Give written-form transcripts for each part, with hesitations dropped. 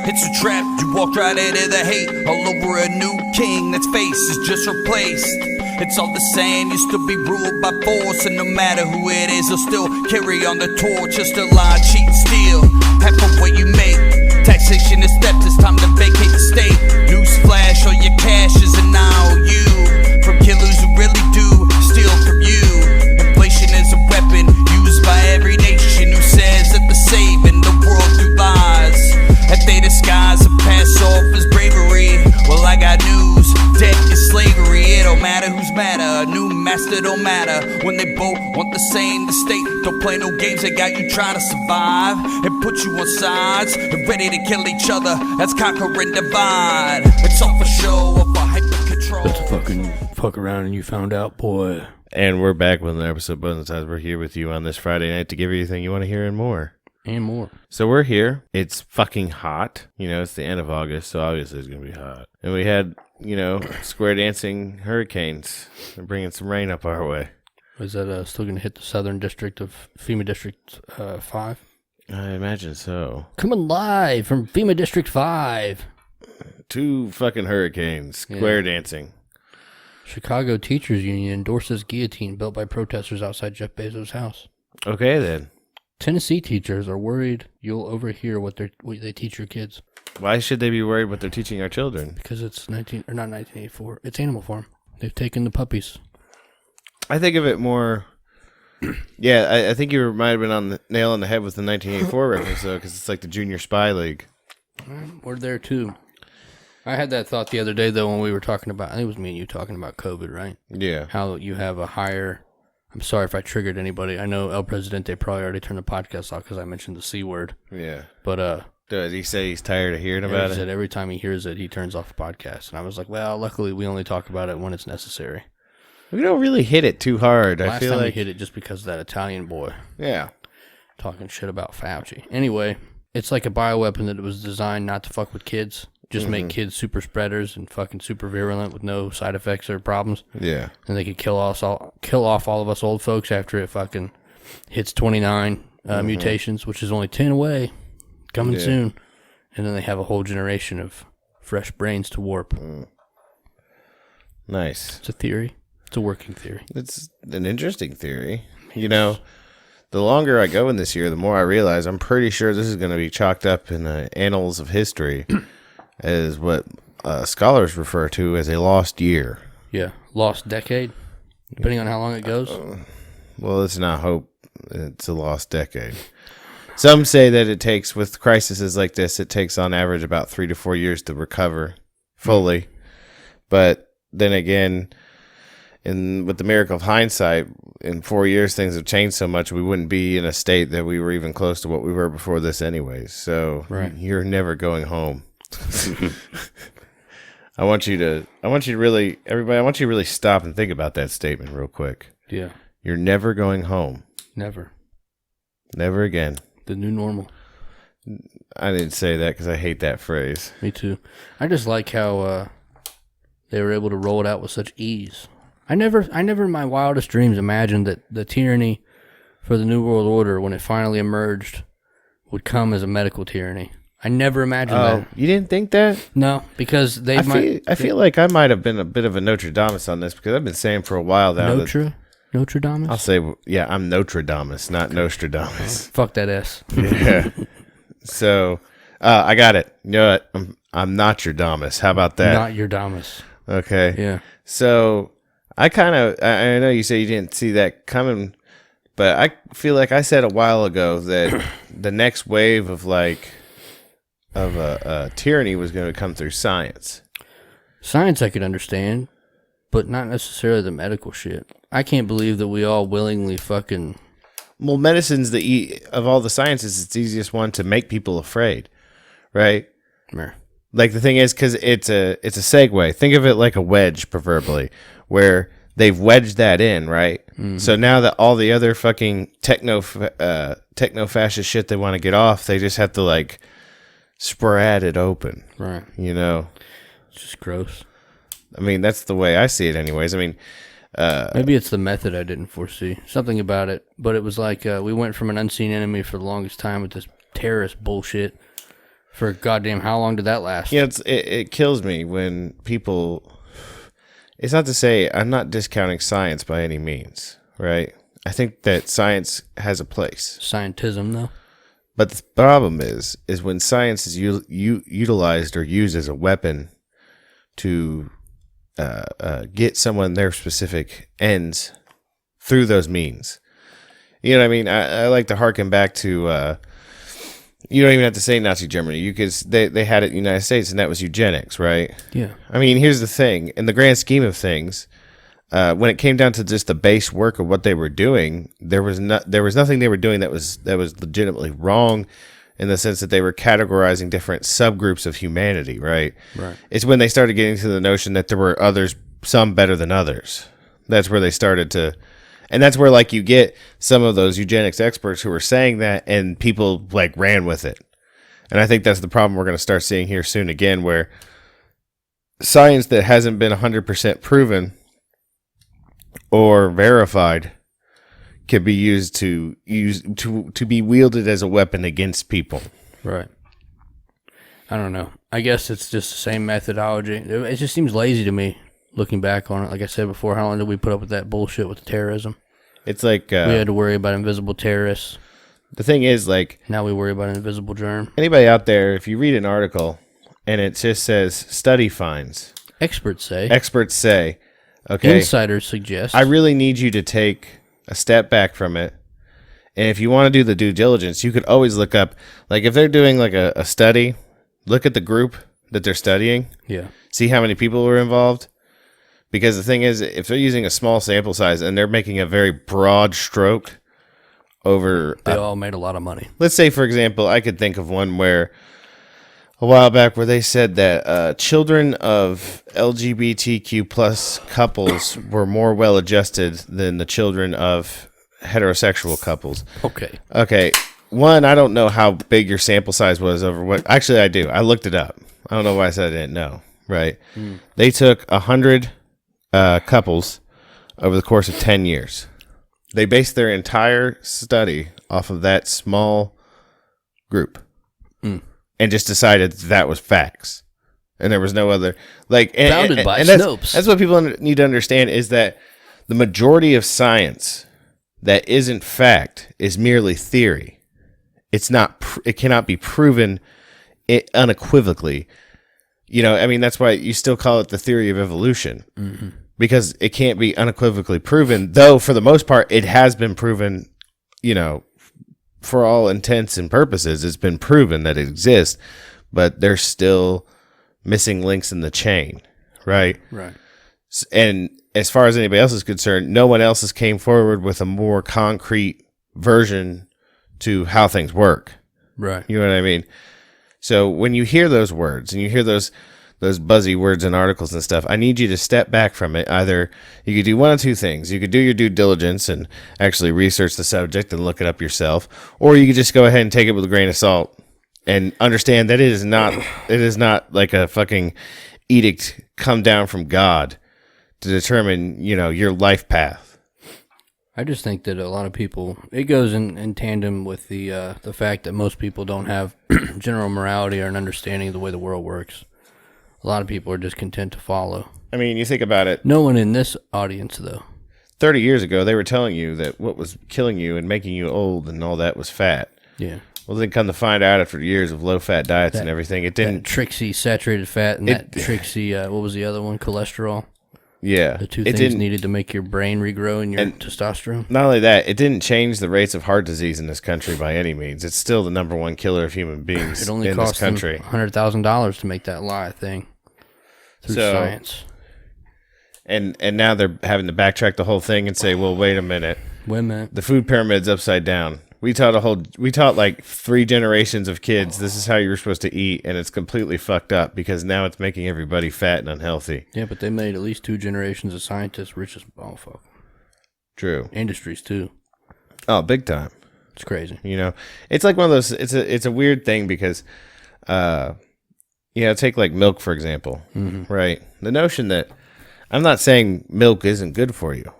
It's a trap, you walked right into the hate. All over a new king that's face is just replaced. It's all the same, you still be ruled by force. And no matter who it is, they'll still carry on the torch. Just a lie, cheat, and steal half of what you make. Taxation is steps, it's time to vacate the state. Newsflash, all your cash is an IOU. From killers who really do steal from you. Inflation is a weapon used by every nation who says that they're saving the world through lies. That they disguise and pass off as bravery. Well, I got news, debt is slavery. It don't matter who's madder, a new master don't matter. When they both want the same, the state don't play no games. They got you trying to survive and put you on sides and ready to kill each other. That's conquer and divide. It's all for show or for hyper control. That's a fucking fuck around and you found out, boy. And we're back with an episode of Buttons Size. We're here with you on this Friday night to give you everything you want to hear and more. And more. So we're here. It's fucking hot. You know, it's the end of August, so obviously it's going to be hot. And we had, you know, square dancing hurricanes. They're bringing some rain up our way. Is that still going to hit the southern district of FEMA District 5? I imagine so. Coming live from FEMA District 5. 2 fucking hurricanes square dancing. Chicago Teachers Union endorses guillotine built by protesters outside Jeff Bezos' house. Okay, then. Tennessee teachers are worried you'll overhear what they teach your kids. Why should they be worried what they're teaching our children? Because it's not 1984. It's Animal Farm. They've taken the puppies. I think of it more. Yeah, I think you might have been on the nail on the head with the 1984 reference, though, because it's like the Junior Spy League. We're there, too. I had that thought the other day, though, when we were talking about, I think it was me and you talking about COVID, right? Yeah. How you have a higher, I'm sorry if I triggered anybody. I know El Presidente probably already turned the podcast off because I mentioned the C word. Yeah. But, does he say he's tired of hearing about he it? said every time he hears it, he turns off the podcast. And I was like, well, luckily we only talk about it when it's necessary. We don't really hit it too hard. Last I feel time like we hit it just because of that Italian boy. Yeah. Talking shit about Fauci. Anyway, it's like a bioweapon that was designed not to fuck with kids. Just make kids super spreaders and fucking super virulent with no side effects or problems. Yeah. And they could kill off all of us old folks after it fucking hits 29 mutations, which is only 10 away. Coming soon. And then they have a whole generation of fresh brains to warp. Nice. It's a theory. It's a working theory. It's an interesting theory. You know, the longer I go in this year, the more I realize I'm pretty sure this is going to be chalked up in the annals of history as what scholars refer to as a lost year. Yeah. Lost decade, depending on how long it goes. Well, let's not hope it's a lost decade. Some say that it takes, with crises like this, it takes on average about 3 to 4 years to recover fully. But then again, with the miracle of hindsight, in 4 years, things have changed so much, we wouldn't be in a state that we were even close to what we were before this anyways. So You're never going home. I want you to really stop and think about that statement real quick. Yeah. You're never going home. Never. Never again. The new normal. I didn't say that because I hate that phrase. Me too. I just like how they were able to roll it out with such ease. I never in my wildest dreams imagined that the tyranny for the New World Order, when it finally emerged, would come as a medical tyranny. I never imagined that. You didn't think that? No, because I feel like I might have been a bit of a Notre Dame on this because I've been saying for a while now Notre Dame? I'll say, yeah, I'm Notre Dame, not Nostradamus. Fuck that S. Yeah. So, I got it. You know what? I'm not your Damus. How about that? Not your Damus. Okay. Yeah. So, I know you say you didn't see that coming, but I feel like I said a while ago that the next wave of tyranny was going to come through science. Science I could understand, but not necessarily the medical shit. I can't believe that we all willingly fucking... Well, medicine's of all the sciences, it's the easiest one to make people afraid, right? Yeah. Like the thing is, because it's a segue. Think of it like a wedge, preferably, where they've wedged that in, right? Mm-hmm. So now that all the other fucking techno-fascist shit they want to get off, they just have to spread it open, right? You know, it's just gross. I mean, that's the way I see it, anyways. I mean, maybe it's the method I didn't foresee. Something about it, but it was like we went from an unseen enemy for the longest time with this terrorist bullshit For goddamn, how long did that last? You know, it kills me when people. It's not to say I'm not discounting science by any means, right? I think that science has a place. Scientism, though. But the problem is when science is utilized or used as a weapon to get someone their specific ends through those means. You know what I mean? I like to harken back to, you don't even have to say Nazi Germany. You could, they had it in the United States, and that was eugenics, right? Yeah. I mean, here's the thing. In the grand scheme of things, when it came down to just the base work of what they were doing, there was nothing they were doing that was legitimately wrong, in the sense that they were categorizing different subgroups of humanity, right? Right. It's when they started getting to the notion that there were others, some better than others. That's where they started to, and that's where like you get some of those eugenics experts who were saying that, and people like ran with it. And I think that's the problem we're going to start seeing here soon again, where science that hasn't been 100% proven or verified can be used to be wielded as a weapon against people. Right. I don't know. I guess it's just the same methodology. It just seems lazy to me, looking back on it. Like I said before, how long did we put up with that bullshit with the terrorism? It's like... we had to worry about invisible terrorists. The thing is, like... Now we worry about an invisible germ. Anybody out there, if you read an article and it just says, study finds... Experts say. Okay. Insiders suggest. I really need you to take a step back from it. And if you want to do the due diligence, you could always look up, like if they're doing like a study, look at the group that they're studying. Yeah. See how many people were involved. Because the thing is, if they're using a small sample size and they're making a very broad stroke over... They all made a lot of money. Let's say, for example, I could think of one where a while back where they said that children of LGBTQ plus couples were more well-adjusted than the children of heterosexual couples. Okay. One, I don't know how big your sample size was over what... Actually, I do. I looked it up. I don't know why I said I didn't know. Right? They took 100 couples over the course of 10 years. They based their entire study off of that small group. And just decided that was facts, and there was no other Founded by Snopes. That's what people need to understand, is that the majority of science that isn't fact is merely theory. It's not. It cannot be proven unequivocally. You know, I mean, that's why you still call it the theory of evolution, because it can't be unequivocally proven. Though for the most part, it has been proven. You know. For all intents and purposes, it's been proven that it exists, but there's still missing links in the chain, right? Right. And as far as anybody else is concerned, no one else has came forward with a more concrete version to how things work. Right. You know what I mean? So when you hear those words and you hear those buzzy words and articles and stuff, I need you to step back from it. Either you could do one of two things. You could do your due diligence and actually research the subject and look it up yourself, or you could just go ahead and take it with a grain of salt and understand that it is not like a fucking edict come down from God to determine, you know, your life path. I just think that a lot of people, it goes in tandem with the fact that most people don't have general morality or an understanding of the way the world works. A lot of people are just content to follow. I mean, you think about it. No one in this audience, though. 30 years ago, they were telling you that what was killing you and making you old and all that was fat. Yeah. Well, then come to find out after years of low-fat diets and everything, it didn't... That Trixie saturated fat and that Trixie, what was the other one? Cholesterol. Yeah. The two things needed to make your brain regrow and your testosterone. Not only that, it didn't change the rates of heart disease in this country by any means. It's still the number one killer of human beings it only in cost this country. $100,000 to make that lie thing through science. And now they're having to backtrack the whole thing and say, well, wait a minute. The food pyramid's upside down. We taught like 3 generations of kids this is how you were supposed to eat, and it's completely fucked up because now it's making everybody fat and unhealthy. Yeah, but they made at least 2 generations of scientists rich as fuck. True. Industries too. Oh, big time. It's crazy. You know, it's like one of those. It's a weird thing because, take like milk for example, right? The notion that I'm not saying milk isn't good for you,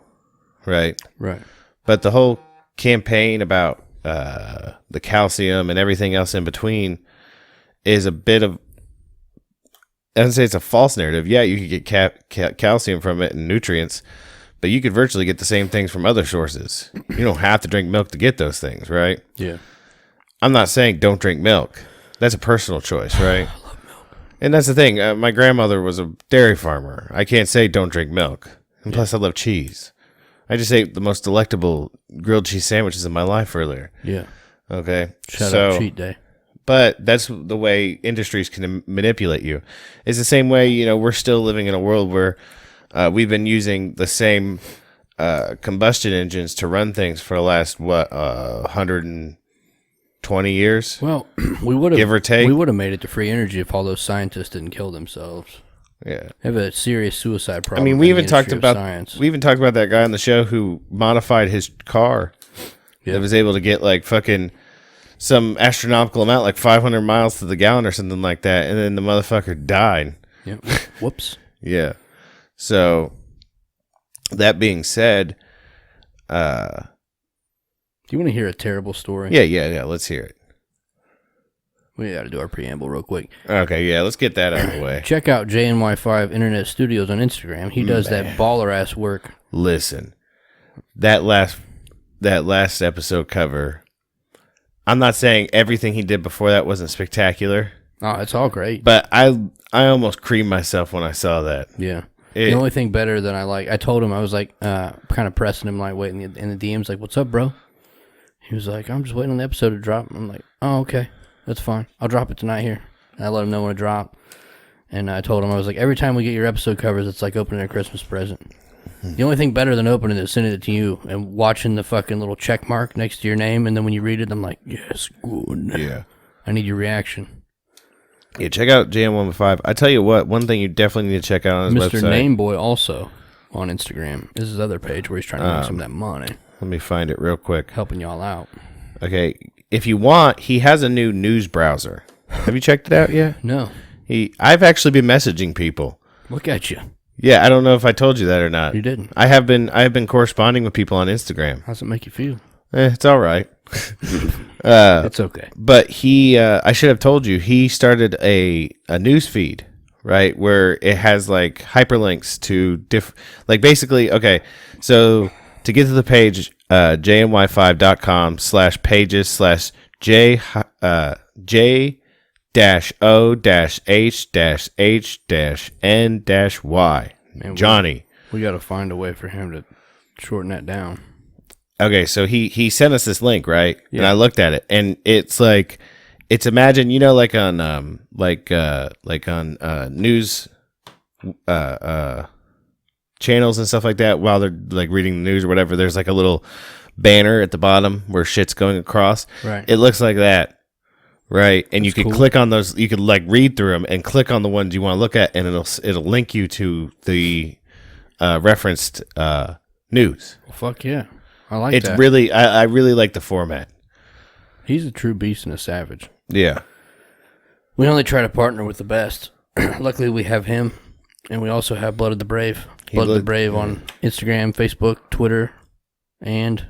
right? Right. But the whole campaign about the calcium and everything else in between is a bit of, I don't say it's a false narrative. Yeah, you could get calcium from it and nutrients, but you could virtually get the same things from other sources. You don't have to drink milk to get those things, right? Yeah. I'm not saying don't drink milk. That's a personal choice, right? I love milk. And that's the thing. My grandmother was a dairy farmer. I can't say don't drink milk. And plus, I love cheese. I just ate the most delectable grilled cheese sandwiches in my life earlier. Yeah. Okay. Shout out cheat day. But that's the way industries can manipulate you. It's the same way, you know, we're still living in a world where we've been using the same combustion engines to run things for the last, 120 years? Well, we would have, give or take. We would have made it to free energy if all those scientists didn't kill themselves. Yeah. They have a serious suicide problem. I mean, we even talked about that guy on the show who modified his car. Yeah. That was able to get like fucking some astronomical amount, like 500 miles to the gallon or something like that, and then the motherfucker died. Yeah. Whoops. Yeah. So, that being said, do you want to hear a terrible story? Yeah. Let's hear it. We got to do our preamble real quick. Okay, yeah, let's get that out of the way. Check out JNY5 Internet Studios on Instagram. He does that baller ass work. Listen, that last episode cover, I'm not saying everything he did before that wasn't spectacular. Oh, it's all great. But I almost creamed myself when I saw that. Yeah. The only thing better than I told him, I was like, kind of pressing him lightweight in the DMs, like, what's up, bro? He was like, I'm just waiting on the episode to drop. I'm like, oh, okay. That's fine. I'll drop it tonight here. And I let him know when it dropped. And I told him, I was like, every time we get your episode covers, it's like opening a Christmas present. The only thing better than opening it is sending it to you and watching the fucking little check mark next to your name. And then when you read it, I'm like, yes, good. Yeah. I need your reaction. Yeah, check out JM15. I tell you what, one thing you definitely need to check out on his website. Mr. Nameboy also on Instagram. This is his other page where he's trying to make some of that money. Let me find it real quick. Helping y'all out. Okay. If you want, he has a new news browser. Have you checked it out yet? No. I've actually been messaging people. Look at you. Yeah, I don't know if I told you that or not. You didn't. I have been corresponding with people on Instagram. How's it make you feel? It's all right. It's okay. But I should have told you, he started a news feed, right, where it has like hyperlinks to like basically, okay, so to get to the page, jny5.com/pages/j-o-h-h-n-y. Johnny. We got to find a way for him to shorten that down. Okay, so he sent us this link, right? Yeah. And I looked at it, and it's like, imagine, you know, like on news channels and stuff like that, while they're like reading the news or whatever, there's like a little banner at the bottom where shit's going across. Right. It looks like that, right? And you can cool. click on those. You could like read through them and click on the ones you want to look at, and it'll link you to the referenced news. Well, fuck yeah. I like it's that. Really, I really like the format. He's a true beast and a savage. Yeah. We only try to partner with the best. Luckily, we have him, and we also have Blood of the Brave. Blood of the Brave on Instagram, Facebook, Twitter, and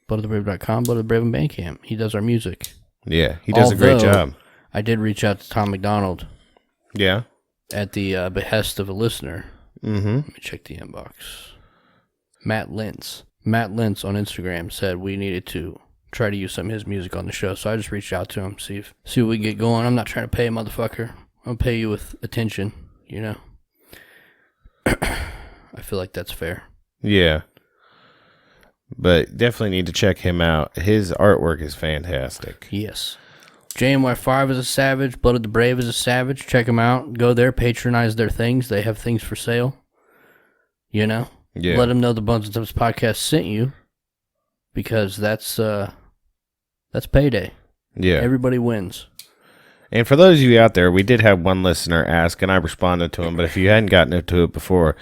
bloodofthebrave.com, Blood of the Brave on Bandcamp. He does our music. Yeah, he does a great job. I did reach out to Tom McDonald. Yeah. At the behest of a listener. Mm-hmm. Let me check the inbox. Matt Lentz on Instagram said we needed to try to use some of his music on the show, so I just reached out to him, see what we can get going. I'm not trying to pay a motherfucker. I'll pay you with attention, you know. I feel like that's fair. Yeah. But definitely need to check him out. His artwork is fantastic. Yes. JMY5 is a savage. Blood of the Brave is a savage. Check them out. Go there. Patronize their things. They have things for sale. You know? Yeah. Let them know the Bones and Tips podcast sent you. Because that's payday. Yeah. Everybody wins. And for those of you out there, we did have one listener ask, and I responded to him. But if you hadn't gotten into it before,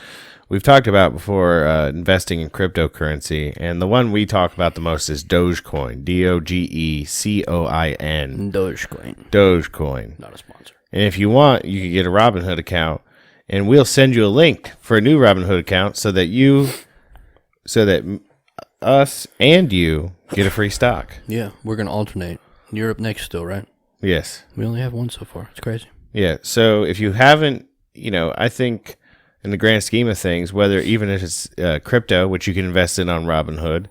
we've talked about before investing in cryptocurrency. And the one we talk about the most is Dogecoin. Dogecoin. Dogecoin. Not a sponsor. And if you want, you can get a Robinhood account. And we'll send you a link for a new Robinhood account so that us and you get a free stock. Yeah, we're going to alternate. You're up next still, right? Yes. We only have one so far. It's crazy. Yeah. So if you haven't, I think in the grand scheme of things, whether even if it's crypto, which you can invest in on Robinhood,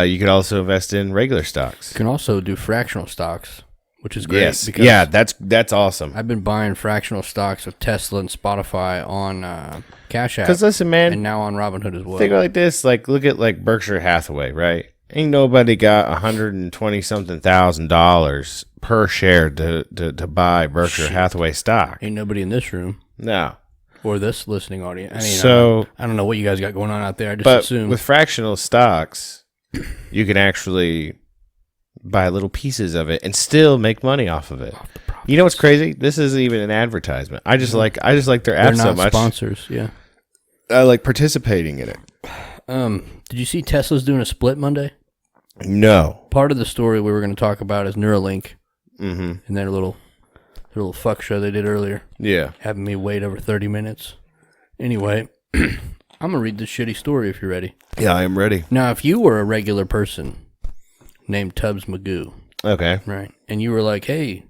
you could also invest in regular stocks. You can also do fractional stocks, which is great. Yes. Yeah, that's awesome. I've been buying fractional stocks of Tesla and Spotify on Cash App. Because listen, man, and now on Robinhood as well. Think like this, look at Berkshire Hathaway, right? Ain't nobody got $120-something thousand per share to buy Berkshire Hathaway stock. Ain't nobody in this room. No. Or this listening audience. I mean, so I don't know what you guys got going on out there. I just but assume. With fractional stocks, you can actually buy little pieces of it and still make money off of it. You know what's crazy? This isn't even an advertisement. I just like their app so much. They're not sponsors, yeah. I like participating in it. Did you see Tesla's doing a split Monday? No. Part of the story we were going to talk about is Neuralink. Mm-hmm. And their little fuck show they did earlier. Yeah. Having me wait over 30 minutes. Anyway, I'm going to read this shitty story if you're ready. Yeah, I am ready. Now, if you were a regular person named Tubbs Magoo. Okay. Right. And you were like, hey,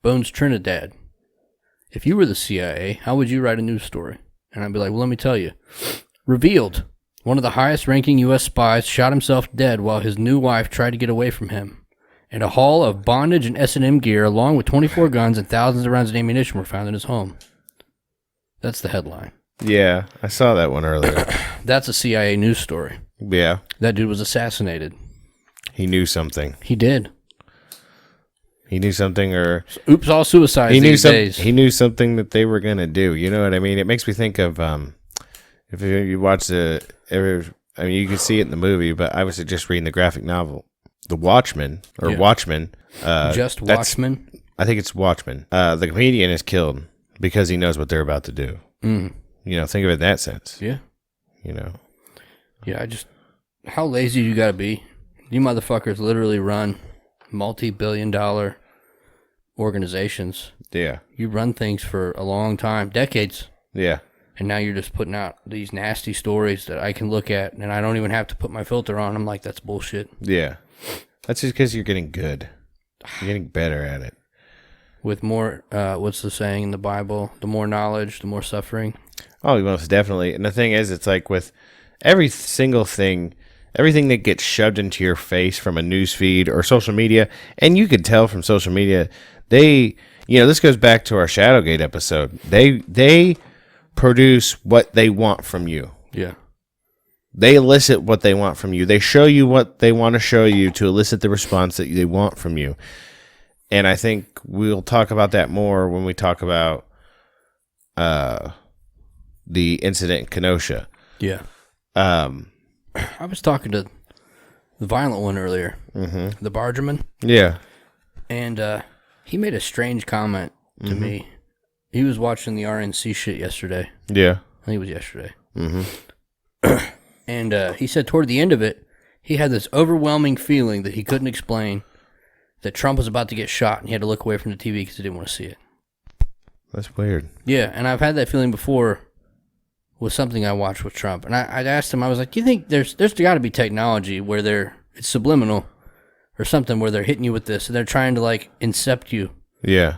Bones Trinidad. If you were the CIA, how would you write a news story? And I'd be like, well, let me tell you. Revealed. One of the highest-ranking U.S. spies shot himself dead while his new wife tried to get away from him. And a haul of bondage and S&M gear, along with 24 guns and thousands of rounds of ammunition, were found in his home. That's the headline. Yeah, I saw that one earlier. That's a CIA news story. Yeah. That dude was assassinated. He knew something. He did. He knew something, or oops, all suicides these days. He knew something that they were gonna do. You know what I mean? It makes me think of if you watch you can see it in the movie, but I was just reading the graphic novel, The Watchmen or Watchmen. Just Watchmen. I think it's Watchmen. The comedian is killed because he knows what they're about to do. Mm. Think of it in that sense. Yeah. Yeah. How lazy you gotta be? You motherfuckers literally run multi-billion-dollar organizations. Yeah. You run things for a long time, decades. Yeah. And now you're just putting out these nasty stories that I can look at, and I don't even have to put my filter on. I'm like, that's bullshit. Yeah. That's just because you're getting good. You're getting better at it. With more, what's the saying in the Bible? The more knowledge, the more suffering. Oh, most definitely. And the thing is, it's like with every single thing, everything that gets shoved into your face from a news feed or social media, and you could tell from social media, this goes back to our Shadowgate episode. They produce what they want from you. Yeah. They elicit what they want from you. They show you what they want to show you to elicit the response that they want from you. And I think we'll talk about that more when we talk about the incident in Kenosha. Yeah. I was talking to the violent one earlier, the bargeman. Yeah. And he made a strange comment to me. He was watching the RNC shit yesterday. Yeah. I think it was yesterday. And he said toward the end of it, he had this overwhelming feeling that he couldn't explain, that Trump was about to get shot, and he had to look away from the TV because he didn't want to see it. That's weird. Yeah, and I've had that feeling before with something I watched with Trump. And I asked him, I was like, do you think there's got to be technology where it's subliminal or something where they're hitting you with this and they're trying to like incept you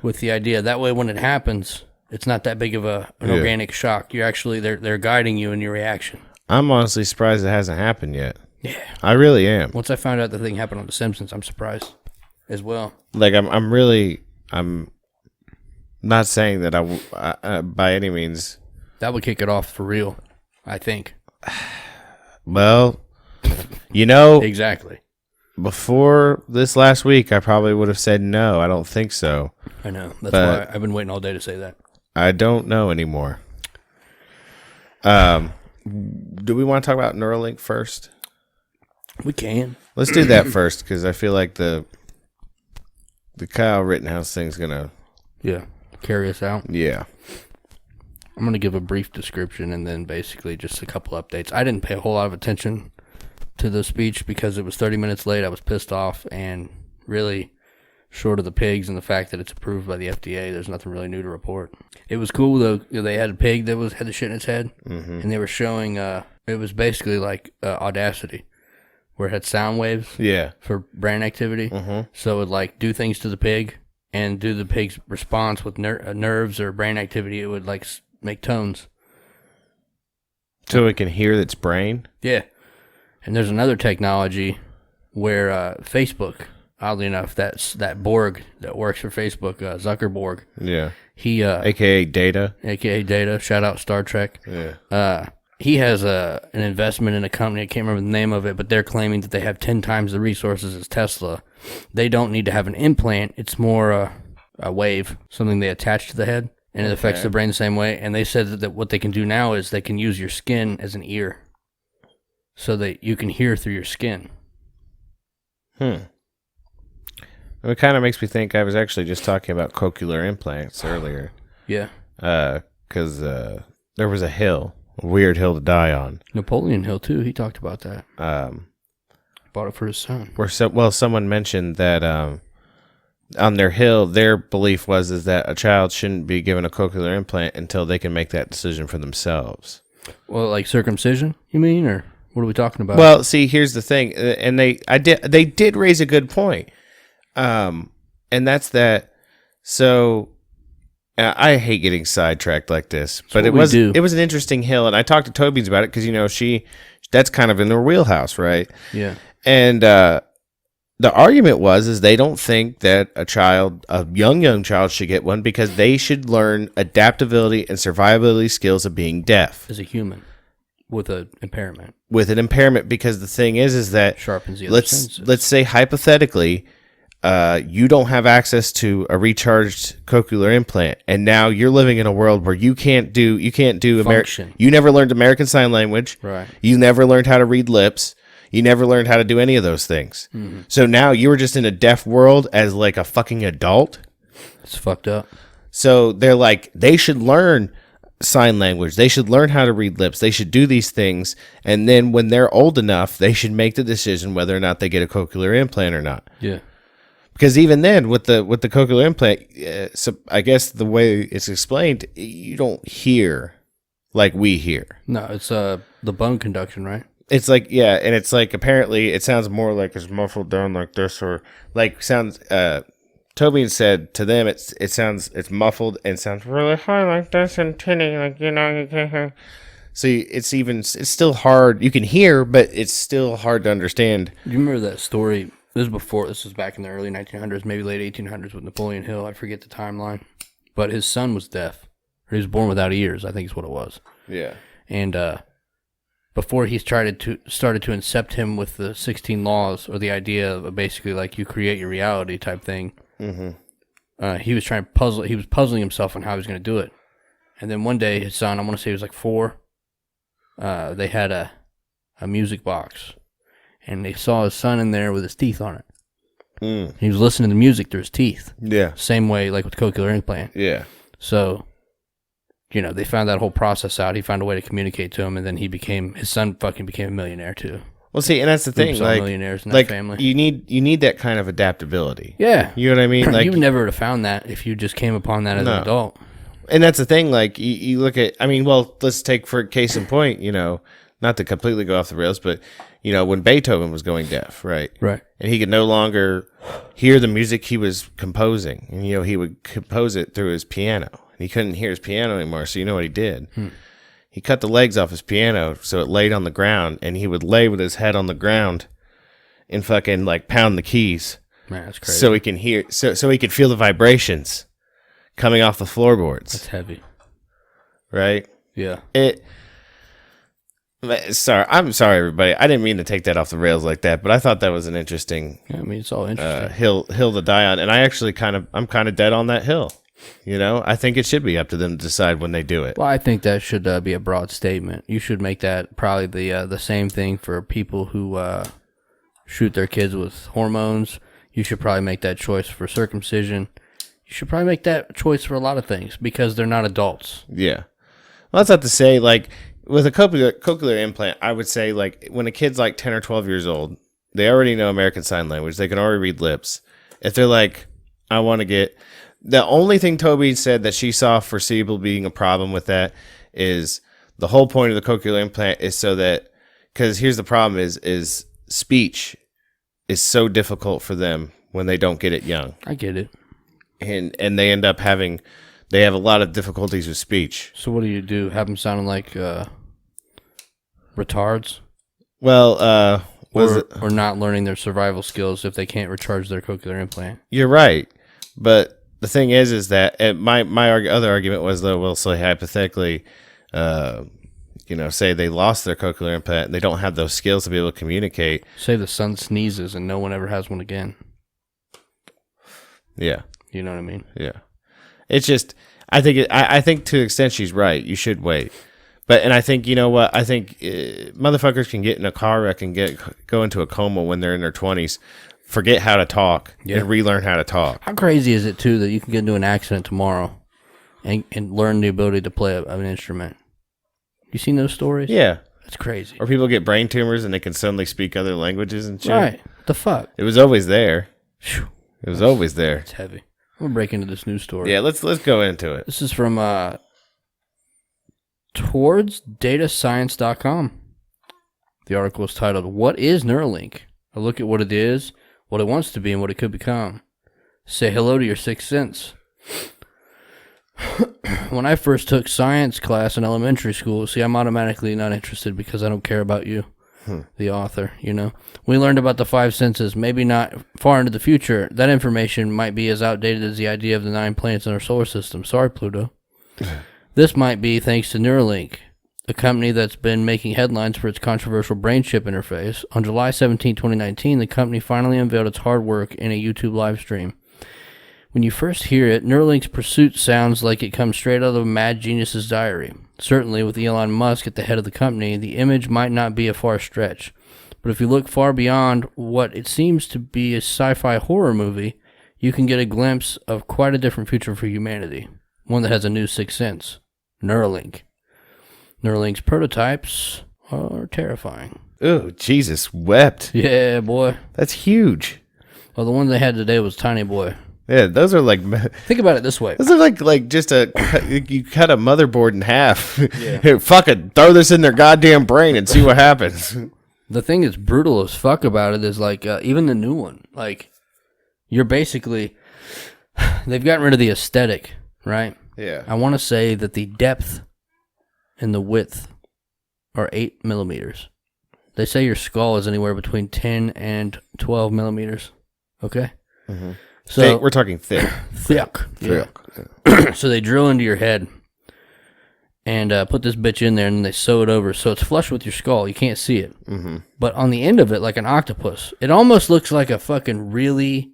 with the idea. That way when it happens, it's not that big of an organic shock. You're actually, they're guiding you in your reaction. I'm honestly surprised it hasn't happened yet. Yeah. I really am. Once I found out the thing happened on The Simpsons, I'm surprised as well. Like, I'm not saying that I by any means. That would kick it off for real, I think. Well, exactly. Before this last week, I probably would have said no. I don't think so. I know. That's why I've been waiting all day to say that. I don't know anymore. Do we want to talk about Neuralink first? We can. Let's do that first, because I feel like the Kyle Rittenhouse thing's gonna carry us out. Yeah. I'm gonna give a brief description and then basically just a couple updates. I didn't pay a whole lot of attention to the speech because it was 30 minutes late. I was pissed off, and really, short of the pigs and the fact that it's approved by the FDA, there's nothing really new to report. It was cool though. They had a pig that had the shit in its head, and they were showing. It was basically like Audacity, where it had sound waves Yeah. for brain activity. So it would like do things to the pig and do the pig's response with nerves or brain activity. It would like make tones. So it can hear its brain? Yeah. And there's another technology where Facebook, oddly enough, that Borg that works for Facebook, Zuckerberg. Yeah. He AKA Data. AKA Data. Shout out Star Trek. Yeah. He has an investment in a company. I can't remember the name of it, but they're claiming that they have 10 times the resources as Tesla. They don't need to have an implant. It's more a wave, something they attach to the head, and it affects the brain the same way. And they said that what they can do now is they can use your skin as an ear so that you can hear through your skin. It kind of makes me think I was actually just talking about cochlear implants earlier. Yeah. Because there was a weird hill to die on. Napoleon Hill, too. He talked about that. Bought it for his son. Someone mentioned that on their hill, their belief is that a child shouldn't be given a cochlear implant until they can make that decision for themselves. Well, like circumcision, you mean? Or what are we talking about? Well, see, here's the thing. And they did raise a good point. And that's that. So I hate getting sidetracked like this, but it was an interesting hill, and I talked to Toby's about it because that's kind of in their wheelhouse, right? Yeah. And the argument is they don't think that a young child should get one because they should learn adaptability and survivability skills of being deaf as a human with an impairment. Because the thing is that sharpens the other senses. Let's say hypothetically, you don't have access to a recharged cochlear implant, and now you're living in a world where you can't do function. You never learned American Sign Language. Right. You never learned how to read lips. You never learned how to do any of those things. Mm-hmm. So now you were just in a deaf world as like a fucking adult. It's fucked up. So they're like, they should learn sign language. They should learn how to read lips. They should do these things. And then when they're old enough, they should make the decision whether or not they get a cochlear implant or not. Yeah. Because even then, with the cochlear implant, so I guess the way it's explained, you don't hear like we hear. No, it's the bone conduction, right? It's like, yeah, and it's like apparently it sounds more like it's muffled down like this, or like sounds. Toby said to them, it's muffled and sounds really high like this and tinny, like you can't hear. So it's still hard. You can hear, but it's still hard to understand. Do you remember that story? This was back in the early 1900s, maybe late 1800s with Napoleon Hill. I forget the timeline. But his son was deaf. Or he was born without ears, I think is what it was. Yeah. And before he started to incept him with the 16 laws, or the idea of basically like you create your reality type thing, he was puzzling himself on how he was going to do it. And then one day his son, I want to say he was like 4, they had a music box. And they saw his son in there with his teeth on it. He was listening to music through his teeth. Yeah. Same way like with cochlear implant. Yeah. So, they found that whole process out. He found a way to communicate to him, and then his son fucking became a millionaire too. Well, see, and that's the thing. Like, millionaires in that family. You need that kind of adaptability. Yeah. You know what I mean? Like, you would never would have found that if you just came upon that as an adult. And that's the thing. Like, you look at, let's take for case in point, not to completely go off the rails, but, when Beethoven was going deaf, right? Right. And he could no longer hear the music he was composing. And, he would compose it through his piano. And he couldn't hear his piano anymore, so you know what he did? He cut the legs off his piano so it laid on the ground, and he would lay with his head on the ground and fucking, like, pound the keys. Man, that's crazy. So he can hear, so he could feel the vibrations coming off the floorboards. That's heavy. Right? Yeah. I'm sorry, everybody. I didn't mean to take that off the rails like that, but I thought that was an interesting. Yeah, it's all interesting. Hill to die on, and I actually I'm kind of dead on that hill. I think it should be up to them to decide when they do it. Well, I think that should be a broad statement. You should make that probably the same thing for people who shoot their kids with hormones. You should probably make that choice for circumcision. You should probably make that choice for a lot of things because they're not adults. Yeah. Well, that's not to say, like, with a cochlear implant, I would say, like, when a kid's like 10 or 12 years old, they already know American Sign Language. They can already read lips. If they're like, I want to get... The only thing Toby said that she saw foreseeable being a problem with that is the whole point of the cochlear implant is so that... Because here's the problem is speech is so difficult for them when they don't get it young. I get it. And they end up they have a lot of difficulties with speech. So what do? Have them sounding like retards? Well, or not learning their survival skills if they can't recharge their cochlear implant. You're right. But the thing is that my other argument was, though, we'll say hypothetically, say they lost their cochlear implant and they don't have those skills to be able to communicate. Say the son sneezes and no one ever has one again. Yeah. You know what I mean? Yeah. It's just, I think to an extent she's right. You should wait. And I think, you know what? I think motherfuckers can get in a car wreck and go into a coma when they're in their 20s, forget how to talk, and relearn how to talk. How crazy is it, too, that you can get into an accident tomorrow and learn the ability to play an instrument? You seen those stories? Yeah. That's crazy. Or people get brain tumors and they can suddenly speak other languages and shit. Right. The fuck? It was always there. Whew. It was always there. It's heavy. I'm gonna break into this news story. Yeah, let's go into it. This is from towardsdatascience.com. The article is titled, "What is Neuralink? A look at what it is, what it wants to be, and what it could become. Say hello to your sixth sense." When I first took science class in elementary school, see, I'm automatically not interested because I don't care about you. The author, we learned about the five senses, maybe not far into the future. That information might be as outdated as the idea of the 9 planets in our solar system. Sorry, Pluto. This might be thanks to Neuralink, a company that's been making headlines for its controversial brain chip interface. On July 17, 2019, the company finally unveiled its hard work in a YouTube live stream. When you first hear it, Neuralink's pursuit sounds like it comes straight out of a mad genius's diary. Certainly, with Elon Musk at the head of the company, the image might not be a far stretch. But if you look far beyond what it seems to be a sci-fi horror movie, you can get a glimpse of quite a different future for humanity. One that has a new sixth sense. Neuralink. Neuralink's prototypes are terrifying. Oh, Jesus wept. Yeah, boy. That's huge. Well, the one they had today was Tiny Boy. Yeah, those are like... Think about it this way. Those are like just you cut a motherboard in half. Yeah. Here, fuck it, throw this in their goddamn brain and see what happens. The thing that's brutal as fuck about it is like, even the new one, like, you're basically... They've gotten rid of the aesthetic, right? Yeah. I want to say that the depth and the width are 8 millimeters. They say your skull is anywhere between 10 and 12 millimeters. Okay? Mm-hmm. So thick, we're talking thick. Thick. Yeah. So they drill into your head and put this bitch in there, and they sew it over so it's flush with your skull. You can't see it. Mm-hmm. But on the end of it, like an octopus, it almost looks like a fucking really,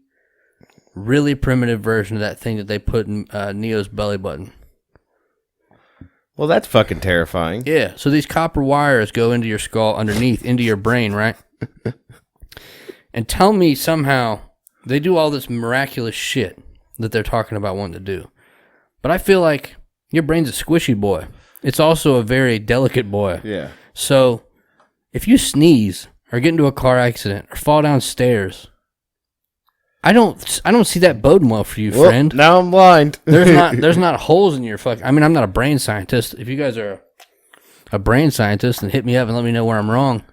really primitive version of that thing that they put in Neo's belly button. Well, that's fucking terrifying. Yeah. So these copper wires go into your skull underneath, into your brain, right? And tell me somehow... They do all this miraculous shit that they're talking about wanting to do. But I feel like your brain's a squishy boy. It's also a very delicate boy. Yeah. So if you sneeze or get into a car accident or fall downstairs, I don't see that boding well for you, friend. Now I'm blind. There's not holes in your fuck. I mean, I'm not a brain scientist. If you guys are a brain scientist, then hit me up and let me know where I'm wrong.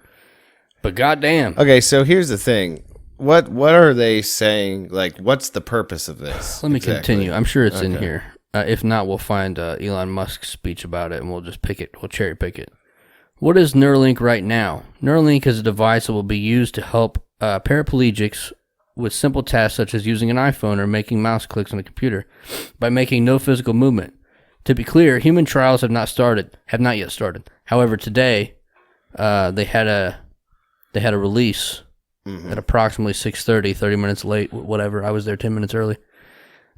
But goddamn. Okay, so here's the thing. What are they saying? Like, what's the purpose of this? Let me continue. I'm sure it's in here. If not, we'll find Elon Musk's speech about it, and we'll just pick it. We'll cherry pick it. What is Neuralink right now? Neuralink is a device that will be used to help paraplegics with simple tasks such as using an iPhone or making mouse clicks on a computer by making no physical movement. To be clear, human trials have not yet started. However, today they had a release. Mm-hmm. At approximately 6:30, 30 minutes late, whatever. I was there 10 minutes early.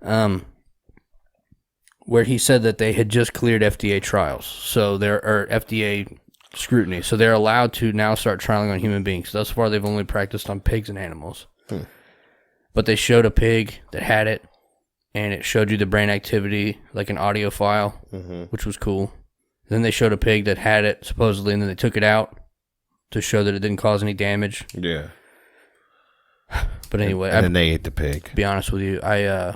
Where he said that they had just cleared FDA trials. So there are FDA scrutiny. So they're allowed to now start trialing on human beings. Thus far, they've only practiced on pigs and animals. But they showed a pig that had it, and it showed you the brain activity, like an audio file, which was cool. Then they showed a pig that had it, supposedly, and then they took it out to show that it didn't cause any damage. Yeah. But anyway, and then they ate the pig. To be honest with you, I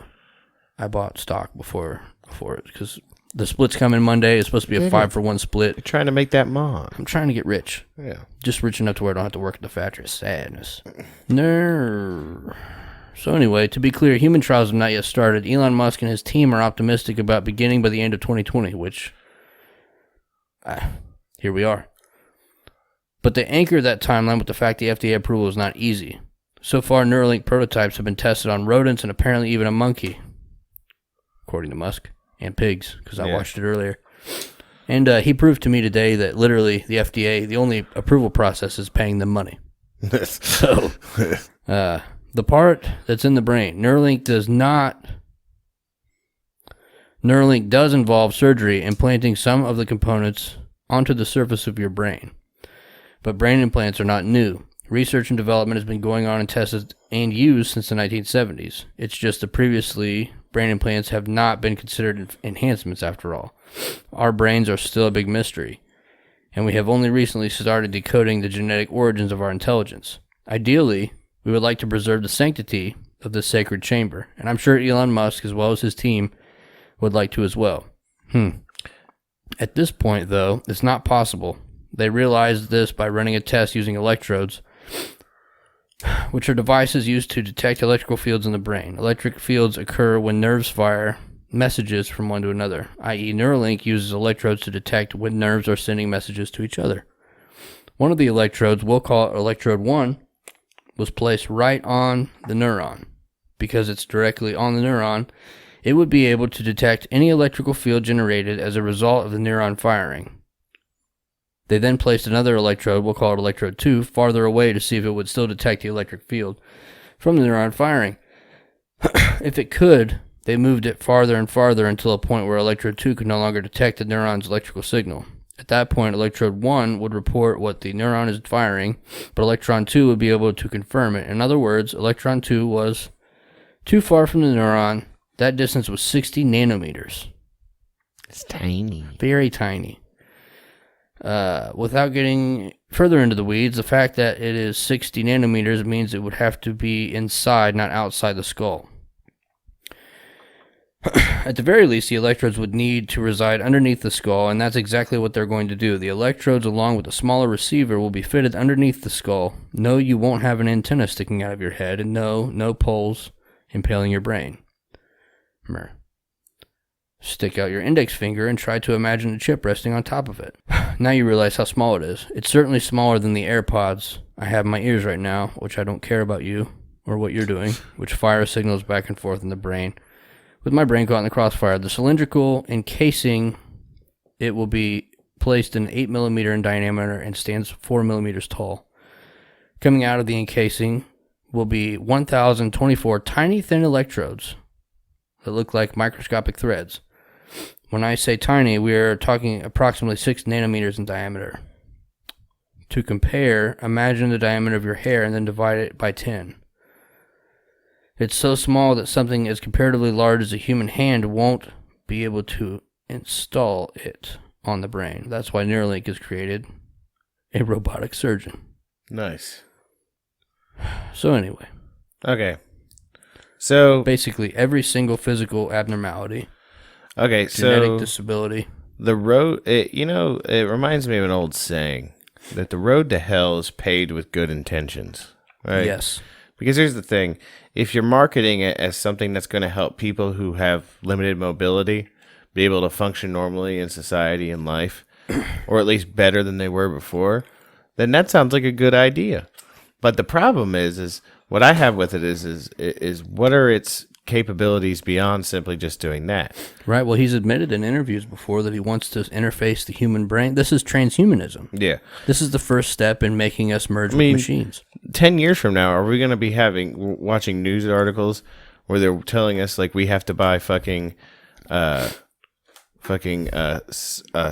bought stock before it because The split's coming Monday. It's supposed to be a 5-for-1 split. You're trying to make that mon. I'm trying to get rich. Yeah. Just rich enough to where I don't have to work at the factory. Sadness. No. So anyway, to be clear, human trials have not yet started. Elon Musk and his team are optimistic about beginning by the end of 2020, which, here we are. But they anchor that timeline with the fact the FDA approval is not easy. So far, Neuralink prototypes have been tested on rodents and apparently even a monkey, according to Musk, and pigs, because I watched it earlier. And he proved to me today that literally the FDA, the only approval process is paying them money. So, the part that's in the brain, Neuralink does involve surgery, implanting some of the components onto the surface of your brain. But brain implants are not new. Research and development has been going on and tested and used since the 1970s. It's just that previously, brain implants have not been considered enhancements after all. Our brains are still a big mystery, and we have only recently started decoding the genetic origins of our intelligence. Ideally, we would like to preserve the sanctity of this sacred chamber, and I'm sure Elon Musk, as well as his team, would like to as well. At this point, though, it's not possible. They realized this by running a test using electrodes, which are devices used to detect electrical fields in the brain. Electric fields occur when nerves fire messages from one to another, i.e. Neuralink uses electrodes to detect when nerves are sending messages to each other. One of the electrodes, we'll call it electrode 1, was placed right on the neuron. Because it's directly on the neuron, it would be able to detect any electrical field generated as a result of the neuron firing. They then placed another electrode, we'll call it electrode 2, farther away to see if it would still detect the electric field from the neuron firing. If it could, they moved it farther and farther until a point where electrode 2 could no longer detect the neuron's electrical signal. At that point, electrode 1 would report what the neuron is firing, but electron 2 would be able to confirm it. In other words, electron 2 was too far from the neuron. That distance was 60 nanometers. It's tiny. Very tiny. Without getting further into the weeds, the fact that it is 60 nanometers means it would have to be inside, not outside the skull. At the very least, the electrodes would need to reside underneath the skull, and that's exactly what they're going to do. The electrodes, along with a smaller receiver, will be fitted underneath the skull. No, you won't have an antenna sticking out of your head, and no poles impaling your brain. Remember, stick out your index finger and try to imagine a chip resting on top of it. Now you realize how small it is. It's certainly smaller than the AirPods I have in my ears right now, which I don't care about you or what you're doing, which fire signals back and forth in the brain. With my brain caught in the crossfire, the cylindrical encasing, it will be placed in 8 millimeter in diameter and stands 4 millimeters tall. Coming out of the encasing will be 1,024 tiny thin electrodes that look like microscopic threads. When I say tiny, we are talking approximately 6 nanometers in diameter. To compare, imagine the diameter of your hair and then divide it by 10. It's so small that something as comparatively large as a human hand won't be able to install it on the brain. That's why Neuralink has created a robotic surgeon. Nice. So anyway. Okay. So basically every single physical abnormality. Okay, genetic disability. The road, it reminds me of an old saying that the road to hell is paved with good intentions, right? Yes. Because here's the thing. If you're marketing it as something that's going to help people who have limited mobility be able to function normally in society and life, or at least better than they were before, then that sounds like a good idea. But the problem is what I have with it is what are its capabilities beyond simply just doing that? Right. Well, he's admitted in interviews before that he wants to interface the human brain. This is transhumanism. Yeah. This is the first step in making us merge with machines. 10 years from now, are we going to be watching news articles where they're telling us like we have to buy fucking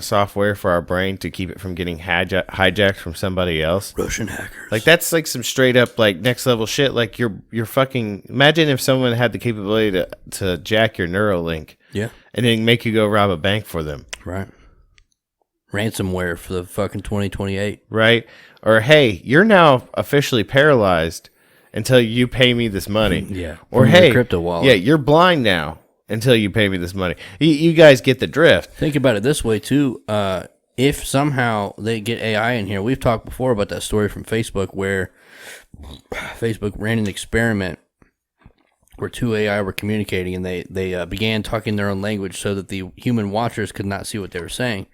software for our brain to keep it from getting hijacked from somebody else? Russian hackers. Like that's like some straight up like next level shit. Like you're fucking imagine if someone had the capability to jack your Neuralink, and then make you go rob a bank for them, right? Ransomware for the fucking 2028, right? Or hey, you're now officially paralyzed until you pay me this money. Yeah. Or hey, crypto wallet. Yeah, you're blind now. until you pay me this money. You guys get the drift. Think about it this way, too. If somehow they get AI in here, we've talked before about that story from Facebook where Facebook ran an experiment where two AI were communicating, and they began talking their own language so that the human watchers could not see what they were saying.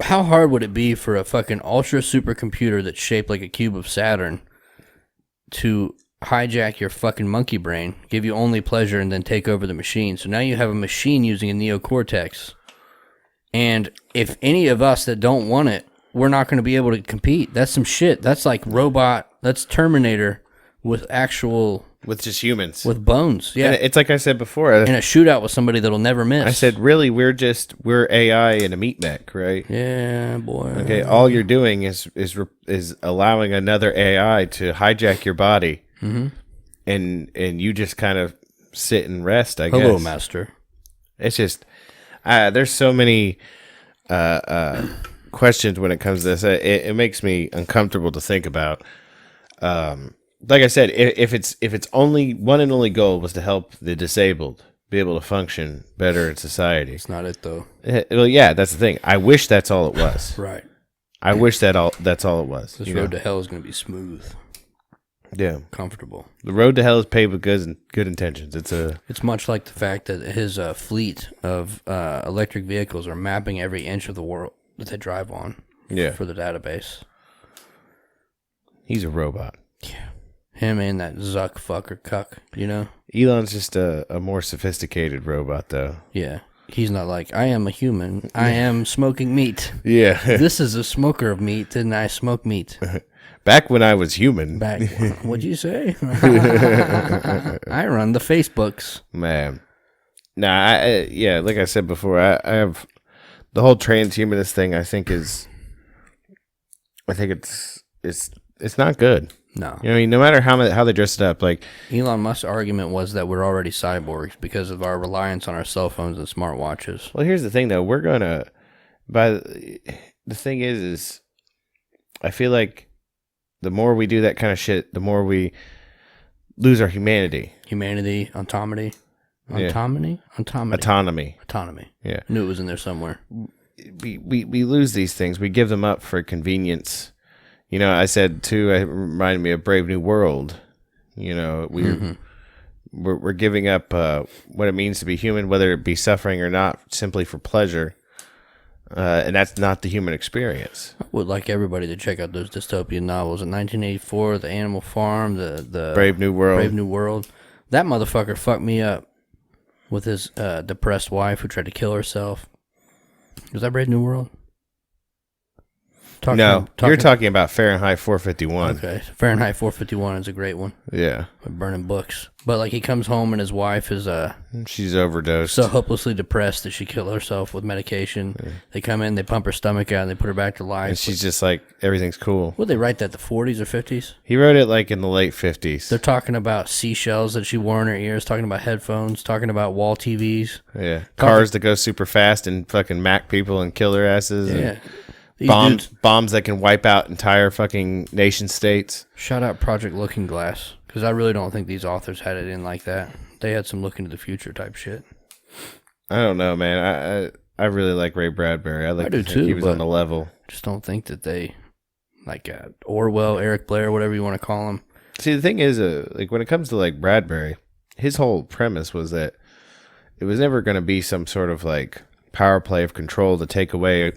How hard would it be for a fucking ultra supercomputer that's shaped like a cube of Saturn to hijack your fucking monkey brain, give you only pleasure, and then take over the machine? So now you have a machine using a neocortex. And if any of us that don't want it, we're not going to be able to compete. That's some shit. That's like robot. That's Terminator with actual... With just humans. With bones, yeah. And it's like I said before. In a shootout with somebody that'll never miss. I said, really, we're AI in a meat mech, right? Yeah, boy. Okay, all you're doing is allowing another AI to hijack your body. Mm-hmm. And you just kind of sit and rest, I guess. Hello, master. It's just... there's so many questions when it comes to this. It makes me uncomfortable to think about. Like I said, if its only one and only goal was to help the disabled be able to function better in society, it's not it though. Well, yeah, that's the thing. I wish that's all it was. Right. I wish that's all it was. This road to hell is going to be smooth. Yeah, comfortable. The road to hell is paved with good intentions. It's much like the fact that his fleet of electric vehicles are mapping every inch of the world that they drive on. Yeah. For the database. He's a robot. Yeah. Him and that Zuck fucker cuck, you know? Elon's just a more sophisticated robot, though. Yeah. He's not like, I am a human. I am smoking meat. Yeah. This is a smoker of meat, didn't I smoke meat? Back when I was human. What'd you say? I run the Facebooks. Man. Nah, yeah, like I said before, I have the whole transhumanist thing. I think it's not good. No. You know, I mean, no matter how they dress it up, like Elon Musk's argument was that we're already cyborgs because of our reliance on our cell phones and smartwatches. Well, here's the thing, though. The thing is I feel like the more we do that kind of shit, the more we lose our humanity. Humanity, autonomy. Yeah. Autonomy. Yeah. I knew it was in there somewhere. We lose these things. We give them up for convenience. You know, I said too. It reminded me of Brave New World. You know, we're giving up what it means to be human, whether it be suffering or not, simply for pleasure. And that's not the human experience. I would like everybody to check out those dystopian novels. In 1984, The Animal Farm, the Brave New World. That motherfucker fucked me up with his depressed wife who tried to kill herself. Was that Brave New World? You're talking about Fahrenheit 451. Okay, Fahrenheit 451 is a great one. Yeah, with burning books. But like he comes home and his wife is she's overdosed, so hopelessly depressed that she killed herself with medication. Yeah. They come in, they pump her stomach out, and they put her back to life. And she's just like, everything's cool. Would they write that the 40s or 50s? He wrote it like in the late 50s. They're talking about seashells that she wore in her ears, talking about headphones, talking about wall TVs. Yeah, cars that go super fast and fucking mac people and kill their asses. Yeah. Bombs that can wipe out entire fucking nation states. Shout out Project Looking Glass, because I really don't think these authors had it in like that. They had some look into the future type shit. I don't know, man. I really like Ray Bradbury. I do too. He was on the level. Just don't think that they like Orwell, Eric Blair, whatever you want to call him. See, the thing is, like when it comes to like Bradbury, his whole premise was that it was never going to be some sort of like power play of control to take away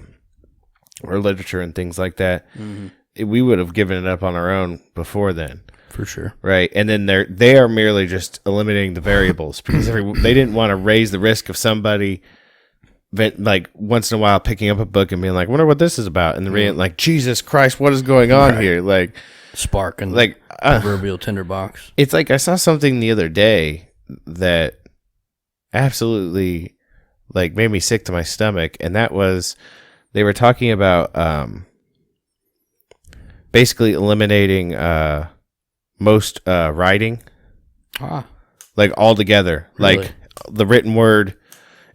or literature and things like that. Mm-hmm. We would have given it up on our own before then. For sure. Right. And then they are merely just eliminating the variables because they didn't want to raise the risk of somebody like once in a while picking up a book and being like, I wonder what this is about. And then reading like, Jesus Christ, what is going on here? Like spark and like proverbial tinderbox. It's like I saw something the other day that absolutely like made me sick to my stomach. And that was, they were talking about basically eliminating most writing, like altogether, really? Like the written word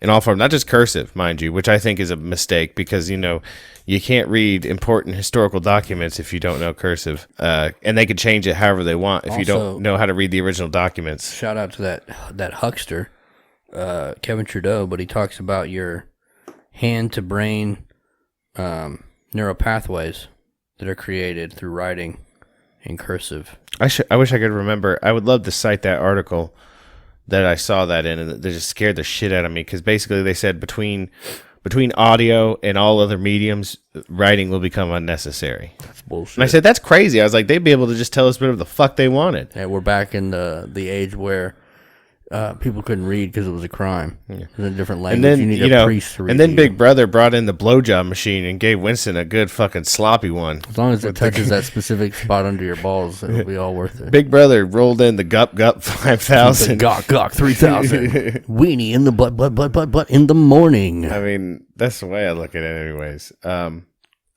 in all forms, not just cursive, mind you, which I think is a mistake because, you can't read important historical documents if you don't know cursive. And they can change it however they want if you don't know how to read the original documents. Shout out to that huckster, Kevin Trudeau, but he talks about your hand-to-brain neural pathways that are created through writing in cursive. I wish I could remember. I would love to cite that article that I saw that in, and that just scared the shit out of me because basically they said between audio and all other mediums, writing will become unnecessary. That's bullshit. And I said, that's crazy. I was like, they'd be able to just tell us whatever the fuck they wanted. Yeah, we're back in the age where people couldn't read because it was a crime. Yeah. It was a different language. And then, you need a priest to read. And then Big Brother brought in the blowjob machine and gave Winston a good fucking sloppy one. As long as it touches that specific spot under your balls, it'll be all worth it. Big Brother rolled in the Gup 5000. The Gok 3000. Weenie in the butt in the morning. I mean, that's the way I look at it anyways. I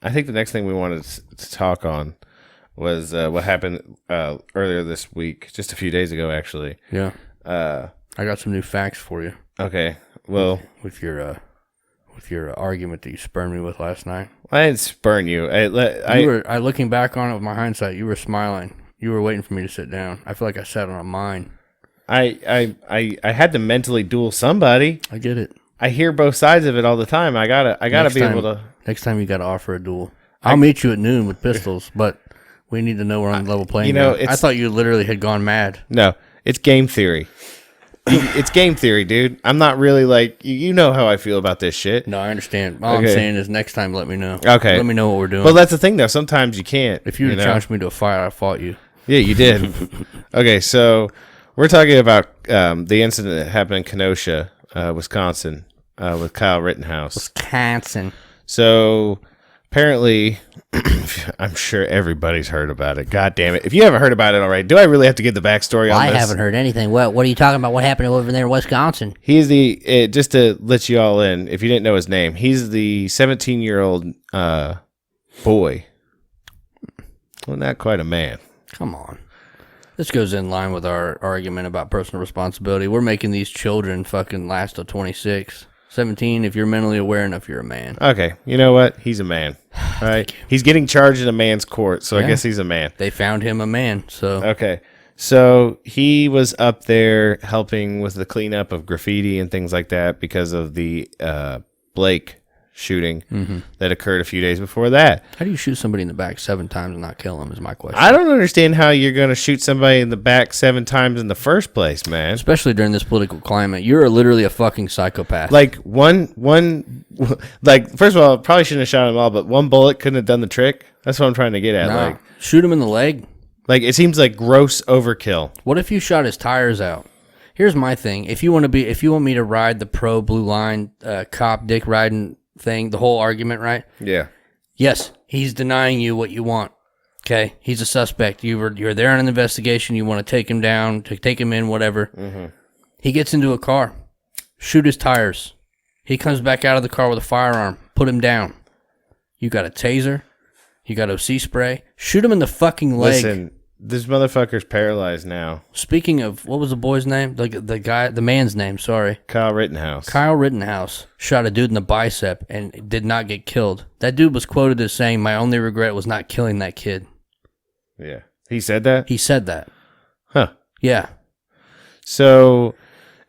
think the next thing we wanted to talk on was what happened earlier this week, just a few days ago, actually. Yeah. I got some new facts for you. Okay. Well, with your argument that you spurned me with last night. I didn't spurn you. I looking back on it with my hindsight, you were smiling. You were waiting for me to sit down. I feel like I sat on a mine. I had to mentally duel somebody. I get it. I hear both sides of it all the time. I gotta be able to. Next time you gotta offer a duel. I'll meet you at noon with pistols, but we need to know we're on level playing field. I thought you literally had gone mad. No. It's game theory. It's game theory, dude. I'm not really like, you know how I feel about this shit. No, I understand. All I'm saying is next time let me know. Okay. Let me know what we're doing. Well, that's the thing, though. Sometimes you can't. If you challenged me to a fight, I fought you. Yeah, you did. Okay, so we're talking about the incident that happened in Kenosha, Wisconsin, with Kyle Rittenhouse. Wisconsin. So apparently, I'm sure everybody's heard about it. God damn it. If you haven't heard about it already, do I really have to give the backstory on this? I haven't heard anything. What are you talking about? What happened over there in Wisconsin? He's just to let you all in, if you didn't know his name, he's the 17-year-old boy. Well, not quite a man. Come on. This goes in line with our argument about personal responsibility. We're making these children fucking last till 26. 17, if you're mentally aware enough, you're a man. Okay, you know what? He's a man. All right, he's getting charged in a man's court, so I guess he's a man. They found him a man, so. Okay, so he was up there helping with the cleanup of graffiti and things like that because of the Blake shooting that occurred a few days before that. How do you shoot somebody in the back 7 times and not kill him is my question. I don't understand how you're going to shoot somebody in the back 7 times in the first place, man. Especially during this political climate. You're literally a fucking psychopath. Like, like, first of all, probably shouldn't have shot him all, but one bullet couldn't have done the trick. That's what I'm trying to get at. No. Like, shoot him in the leg. Like, it seems like gross overkill. What if you shot his tires out? Here's my thing. If you want me to ride the pro blue line cop dick riding thing, the whole argument, right? Yeah. Yes, he's denying you what you want. Okay, he's a suspect. You're there on an investigation. You want to take him down, take him in, whatever. Mm-hmm. He gets into a car, shoot his tires. He comes back out of the car with a firearm. Put him down. You got a taser. You got OC spray. Shoot him in the fucking leg. Listen, this motherfucker's paralyzed now. Speaking of, what was the boy's name? The man's name, sorry. Kyle Rittenhouse. Kyle Rittenhouse shot a dude in the bicep and did not get killed. That dude was quoted as saying, "My only regret was not killing that kid." Yeah. He said that? He said that. Huh. Yeah. So,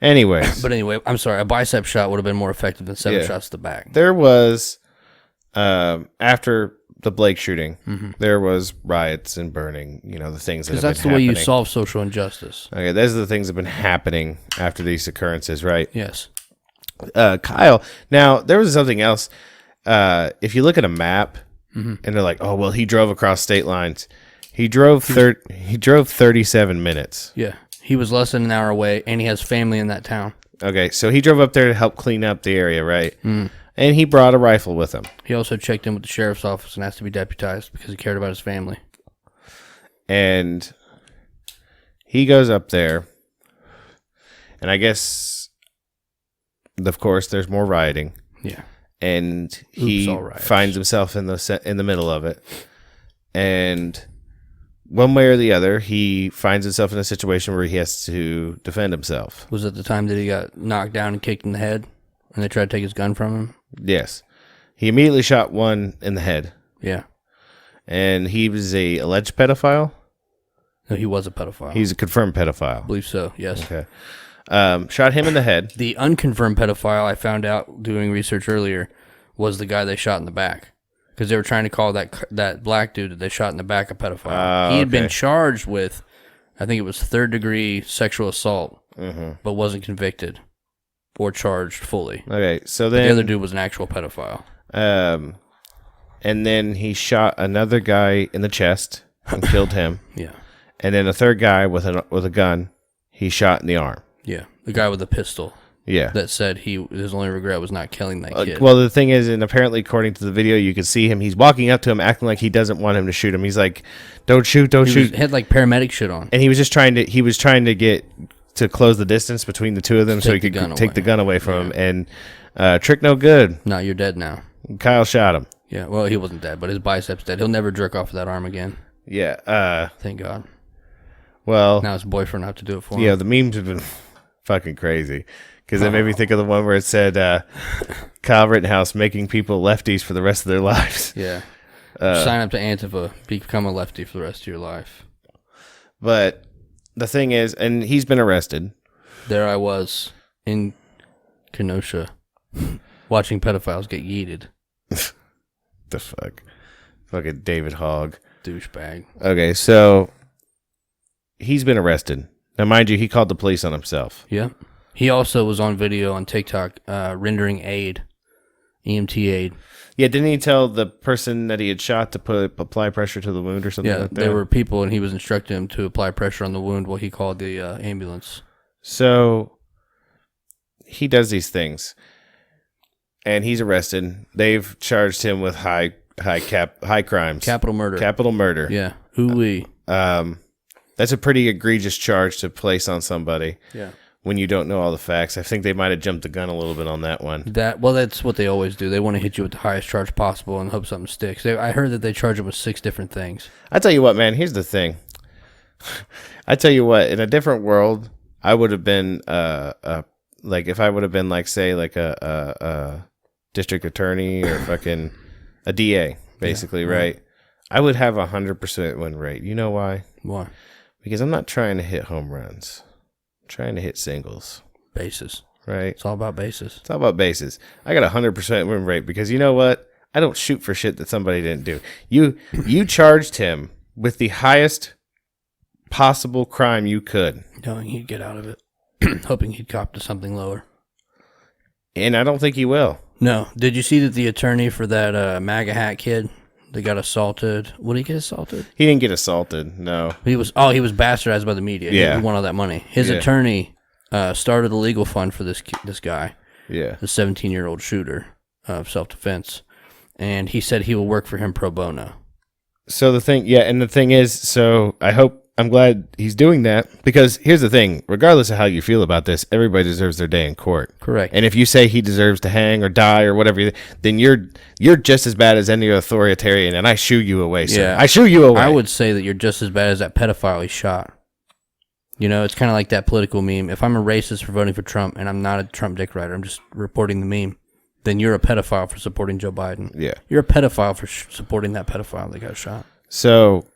anyways. But anyway, I'm sorry. A bicep shot would have been more effective than 7 shots to the back. There was, after the Blake shooting, there was riots and burning, the things that have been happening. Because that's the way you solve social injustice. Okay, those are the things that have been happening after these occurrences, right? Yes. Kyle, now, there was something else. If you look at a map, and they're like, oh, well, he drove across state lines. He drove 37 minutes. Yeah. He was less than an hour away, and he has family in that town. Okay, so he drove up there to help clean up the area, right? And he brought a rifle with him. He also checked in with the sheriff's office and asked to be deputized because he cared about his family. And he goes up there, and I guess, of course, there's more rioting. Yeah. And he finds himself in the middle of it. And one way or the other, he finds himself in a situation where he has to defend himself. Was it the time that he got knocked down and kicked in the head? And they tried to take his gun from him? Yes. He immediately shot one in the head. Yeah. And he was a alleged pedophile? No, he was a pedophile. He's a confirmed pedophile. I believe so, yes. Okay. Shot him in the head. The unconfirmed pedophile, I found out doing research earlier, was the guy they shot in the back. Because they were trying to call that black dude that they shot in the back a pedophile. He had been charged with, I think it was 3rd-degree sexual assault, but wasn't convicted or charged fully. Okay, so But then... the other dude was an actual pedophile. And then he shot another guy in the chest and killed him. Yeah. And then a third guy with a gun, he shot in the arm. Yeah. The guy with the pistol. Yeah. That said his only regret was not killing that kid. Well, the thing is, and apparently according to the video, you can see him. He's walking up to him, acting like he doesn't want him to shoot him. He's like, "Don't shoot, don't shoot." He had like paramedic shit on. And he was just trying to get to close the distance between the two of them so he could take the gun away from him. And trick no good. No, you're dead now. Kyle shot him. Yeah. Well, he wasn't dead, but his bicep's dead. He'll never jerk off of that arm again. Yeah. Thank God. Well, now his boyfriend will have to do it for him. Yeah, the memes have been fucking crazy. Because it made me think of the one where it said, Kyle Rittenhouse making people lefties for the rest of their lives. Yeah. Sign up to Antifa, become a lefty for the rest of your life. But the thing is, and he's been arrested. There I was in Kenosha watching pedophiles get yeeted. The fuck? Fucking David Hogg. Douchebag. Okay, so he's been arrested. Now, mind you, he called the police on himself. Yeah. He also was on video on TikTok rendering aid, EMT aid. Yeah, didn't he tell the person that he had shot to apply pressure to the wound or something like that? Yeah, there were people, and he was instructing him to apply pressure on the wound while he called the ambulance. So he does these things, and he's arrested. They've charged him with high crimes, capital murder. Yeah, ooh-wee. That's a pretty egregious charge to place on somebody. Yeah. When you don't know all the facts. I think they might have jumped the gun a little bit on that one. Well, that's what they always do. They want to hit you with the highest charge possible and hope something sticks. I heard that they charge him with 6 different things. I tell you what, man, here's the thing. I tell you what, in a different world, I would have been, like, if I would have been, like, say, like a district attorney or fucking a DA, basically, yeah, right? I would have 100% win rate. You know why? Why? Because I'm not trying to hit home runs. Trying to hit singles. Bases. Right? It's all about bases. It's all about bases. I got 100% win rate because you know what? I don't shoot for shit that somebody didn't do. You charged him with the highest possible crime you could. Knowing he'd get out of it. Hoping he'd cop to something lower. And I don't think he will. No. Did you see that the attorney for that MAGA hat kid that got assaulted? Would he get assaulted? He didn't get assaulted, no. He was bastardized by the media. Yeah. He won all that money. His attorney started a legal fund for this guy. Yeah. The 17-year-old shooter of self-defense. And he said he will work for him pro bono. So the thing is, so I'm glad he's doing that because here's the thing, regardless of how you feel about this, everybody deserves their day in court. Correct. And if you say he deserves to hang or die or whatever, then you're just as bad as any authoritarian, and I shoo you away, sir. Yeah. I shoo you away. I would say that you're just as bad as that pedophile he shot. You know, it's kind of like that political meme. If I'm a racist for voting for Trump and I'm not a Trump dick rider, I'm just reporting the meme, then you're a pedophile for supporting Joe Biden. Yeah. You're a pedophile for supporting that pedophile that got shot. So...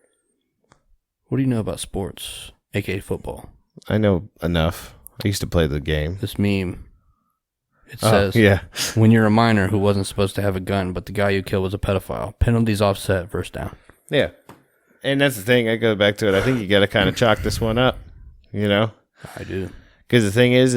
what do you know about sports, aka football? I know enough. I used to play the game. This meme, it says, yeah. When you're a minor who wasn't supposed to have a gun, but the guy you killed was a pedophile, penalties offset, first down. Yeah. And that's the thing. I go back to it. I think you got to kind of chalk this one up, you know? I do. Because the thing is,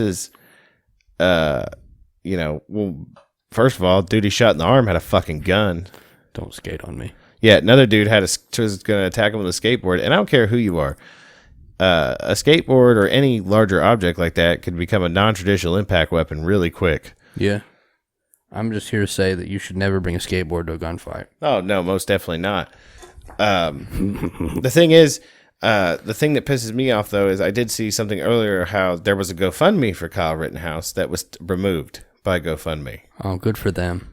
you know, well, first of all, dude he shot in the arm had a fucking gun. Don't skate on me. Yeah, another dude was going to attack him with a skateboard, and I don't care who you are. A skateboard or any larger object like that could become a non-traditional impact weapon really quick. Yeah. I'm just here to say that you should never bring a skateboard to a gunfight. Oh, no, most definitely not. The thing is, the thing that pisses me off, though, is I did see something earlier how there was a GoFundMe for Kyle Rittenhouse that was removed by GoFundMe. Oh, good for them.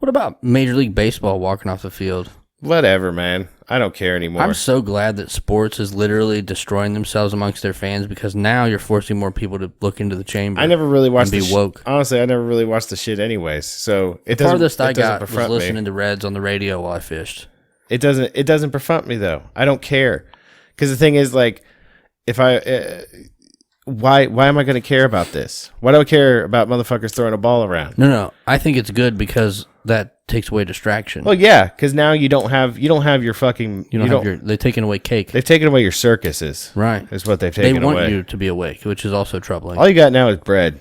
What about Major League Baseball walking off the field Whatever, man. I don't care anymore. I'm so glad that sports is literally destroying themselves amongst their fans because now you're forcing more people to look into the chamber. I never really watched and be woke. Honestly, I never really watched the shit anyways. So it doesn't. Farthest I got was befront listening me. to Reds on the radio while I fished. It doesn't befront me though. I don't care because the thing is, like, if I why am I going to care about this? Why do I care about motherfuckers throwing a ball around? No. I think it's good because that takes away distraction. Well, yeah, because now you don't have your fucking they're taking away cake. They've taken away your circuses. Right. Is what they've taken away. They want you to be awake, which is also troubling. All you got now is bread.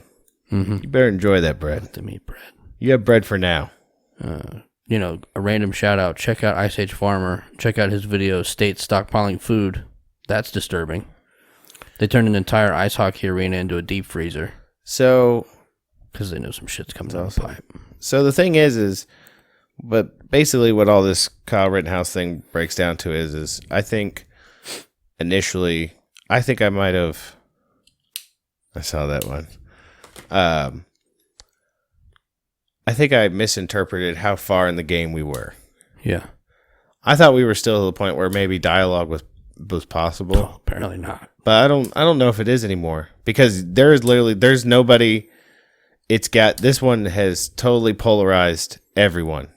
Mm-hmm. You better enjoy that bread. To meat bread. You have bread for now. A random shout out. Check out Ice Age Farmer. Check out his video, States Stockpiling Food. That's disturbing. They turned an entire ice hockey arena into a deep freezer. So, because they know some shit's coming down the pipe. So the thing is, but basically what all this Kyle Rittenhouse thing breaks down to is I think initially, I think I might have, I saw that one. I think I misinterpreted how far in the game we were. Yeah. I thought we were still to the point where maybe dialogue was possible. Oh, apparently not. But I don't know if it is anymore because there's nobody. This one has totally polarized everyone.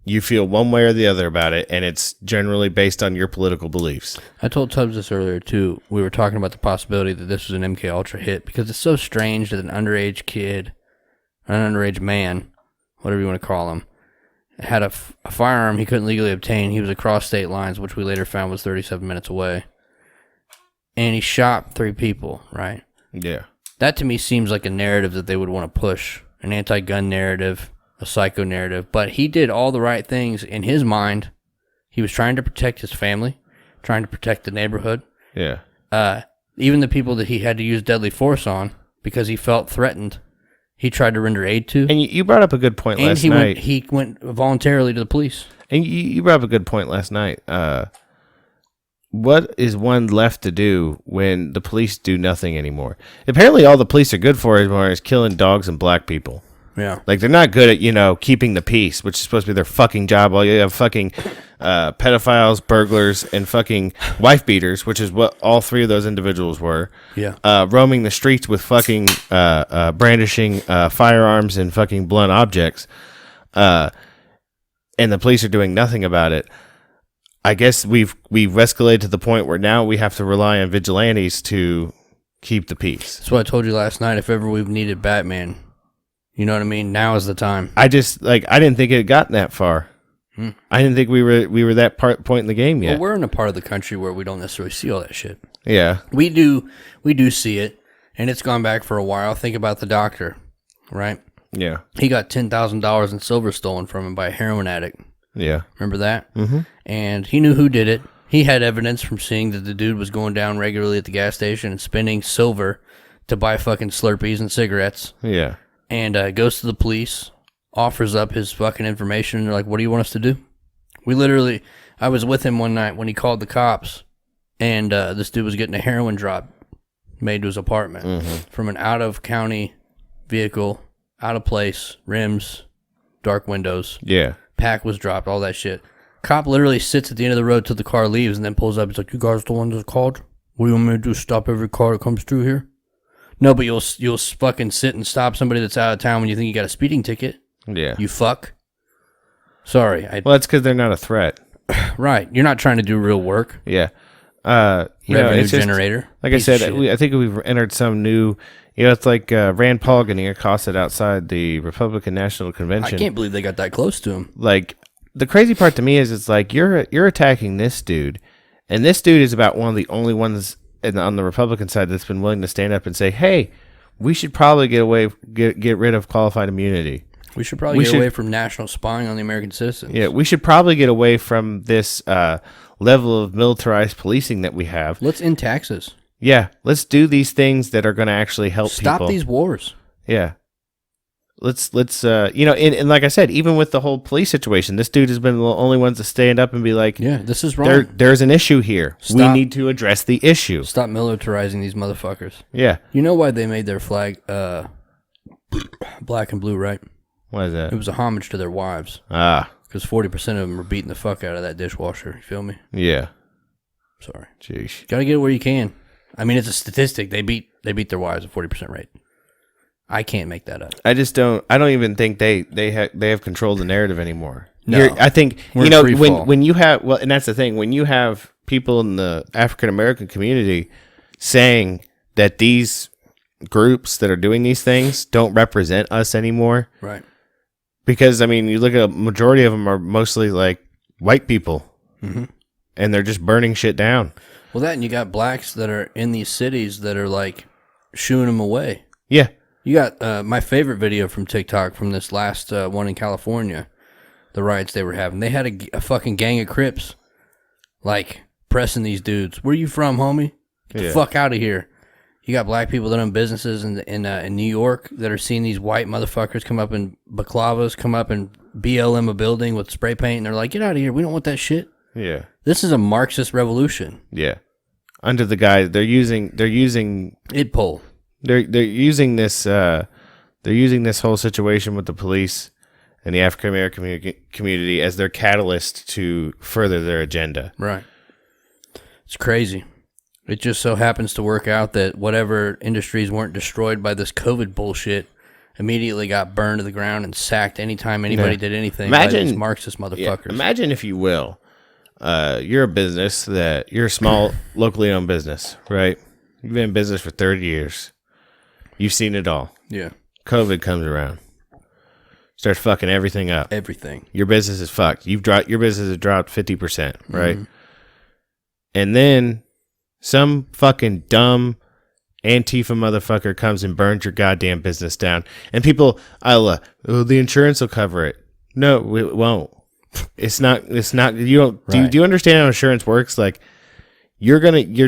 You feel one way or the other about it, and it's generally based on your political beliefs. I told Tubbs this earlier too. We were talking about the possibility that this was an MK Ultra hit because it's so strange that an underage kid, an underage man, whatever you want to call him, had a firearm he couldn't legally obtain. He was across state lines, which we later found was 37 minutes away. And he shot 3 people, right? Yeah. That to me seems like a narrative that they would want to push. An anti-gun narrative, a psycho narrative. But he did all the right things in his mind. He was trying to protect his family, trying to protect the neighborhood. Yeah. Even the people that he had to use deadly force on because he felt threatened, he tried to render aid to. And you brought up a good point last night. He went voluntarily to the police. And you brought up a good point last night. What is one left to do when the police do nothing anymore? Apparently all the police are good for anymore is killing dogs and black people. Yeah. Like, they're not good at, keeping the peace, which is supposed to be their fucking job. All you have fucking pedophiles, burglars, and fucking wife beaters, which is what all 3 of those individuals were. Yeah. Roaming the streets with fucking brandishing firearms and fucking blunt objects. And the police are doing nothing about it. I guess we've escalated to the point where now we have to rely on vigilantes to keep the peace. That's what I told you last night. If ever we've needed Batman, you know what I mean? Now is the time. I didn't think it had gotten that far. I didn't think we were that point in the game yet. Well, we're in a part of the country where we don't necessarily see all that shit. Yeah. We do see it, and it's gone back for a while. Think about the doctor, right? Yeah. He got $10,000 in silver stolen from him by a heroin addict. Yeah. Remember that? Mm-hmm. And he knew who did it. He had evidence from seeing that the dude was going down regularly at the gas station and spending silver to buy fucking Slurpees and cigarettes. Yeah. And goes to the police, offers up his fucking information, and they're like, what do you want us to do? I was with him one night when he called the cops, and this dude was getting a heroin drop made to his apartment from an out-of-county vehicle, out of place, rims, dark windows. Yeah. Pack was dropped, all that shit. Cop literally sits at the end of the road till the car leaves and then pulls up. He's like, you guys the ones that called? What do you want me to do, stop every car that comes through here? No, but you'll fucking sit and stop somebody that's out of town when you think you got a speeding ticket. Yeah. You fuck. Sorry. Well, that's because they're not a threat. Right. You're not trying to do real work. Yeah. Revenue generator. Like I said, I think we've entered some new... it's like Rand Paul getting accosted outside the Republican National Convention. I can't believe they got that close to him. Like, the crazy part to me is it's like you're attacking this dude, and this dude is about one of the only ones on the Republican side that's been willing to stand up and say, hey, we should probably get rid of qualified immunity. We should probably get away from national spying on the American citizens. Yeah, we should probably get away from this level of militarized policing that we have. Let's end taxes. Yeah, let's do these things that are going to actually help people. Stop these wars. Yeah. Let's and like I said, even with the whole police situation, this dude has been the only ones to stand up and be like, yeah, this is wrong. There's an issue here. We need to address the issue. Stop militarizing these motherfuckers. Yeah. You know why they made their flag black and blue, right? Why is It that? was a homage to their wives. Ah, Because 40% of them are beating the fuck out of that dishwasher. You feel me? yeah. Sorry. Jeez. Gotta get it where you can. I mean, it's a statistic. They beat their wives at 40% rate. I can't make that up. I just don't. I don't even think they have control of the narrative anymore. No. I think We're in free fall. when you have and that's the thing, when you have people in the African American community saying that these groups that are doing these things don't represent us anymore, Right. because I mean, you look at a majority of them are mostly like white people, and they're just burning shit down. Well, that and you got blacks that are in these cities that are like shooing them away. Yeah, You got my favorite video from TikTok from this last one in California, the riots they were having. They had a fucking gang of Crips, like, pressing these dudes. Where you from, homie? Get the fuck out of here. You got black people that own businesses in New York that are seeing these white motherfuckers come up in baklavas, come up and BLM a building with spray paint, and they're like, get out of here. We don't want that shit. yeah, This is a Marxist revolution. yeah. Under the guise they're using Id poll. they're using this whole situation with the police and the African American community as their catalyst to further their agenda. Right. It's crazy. It just so happens to work out that whatever industries weren't destroyed by this COVID bullshit immediately got burned to the ground and sacked anytime anybody did anything by these Marxist motherfuckers. Yeah, imagine, if you will, you're a business you're a small locally owned business, right? You've been in business for 30 years. You've seen it all. Yeah. COVID comes around. Starts fucking everything up. Everything. Your business is fucked. Your business has dropped 50%, right? And then some fucking dumb Antifa motherfucker comes and burns your goddamn business down. And people, the insurance will cover it. No, it won't. It's not, you don't, do you understand how insurance works? Like, you're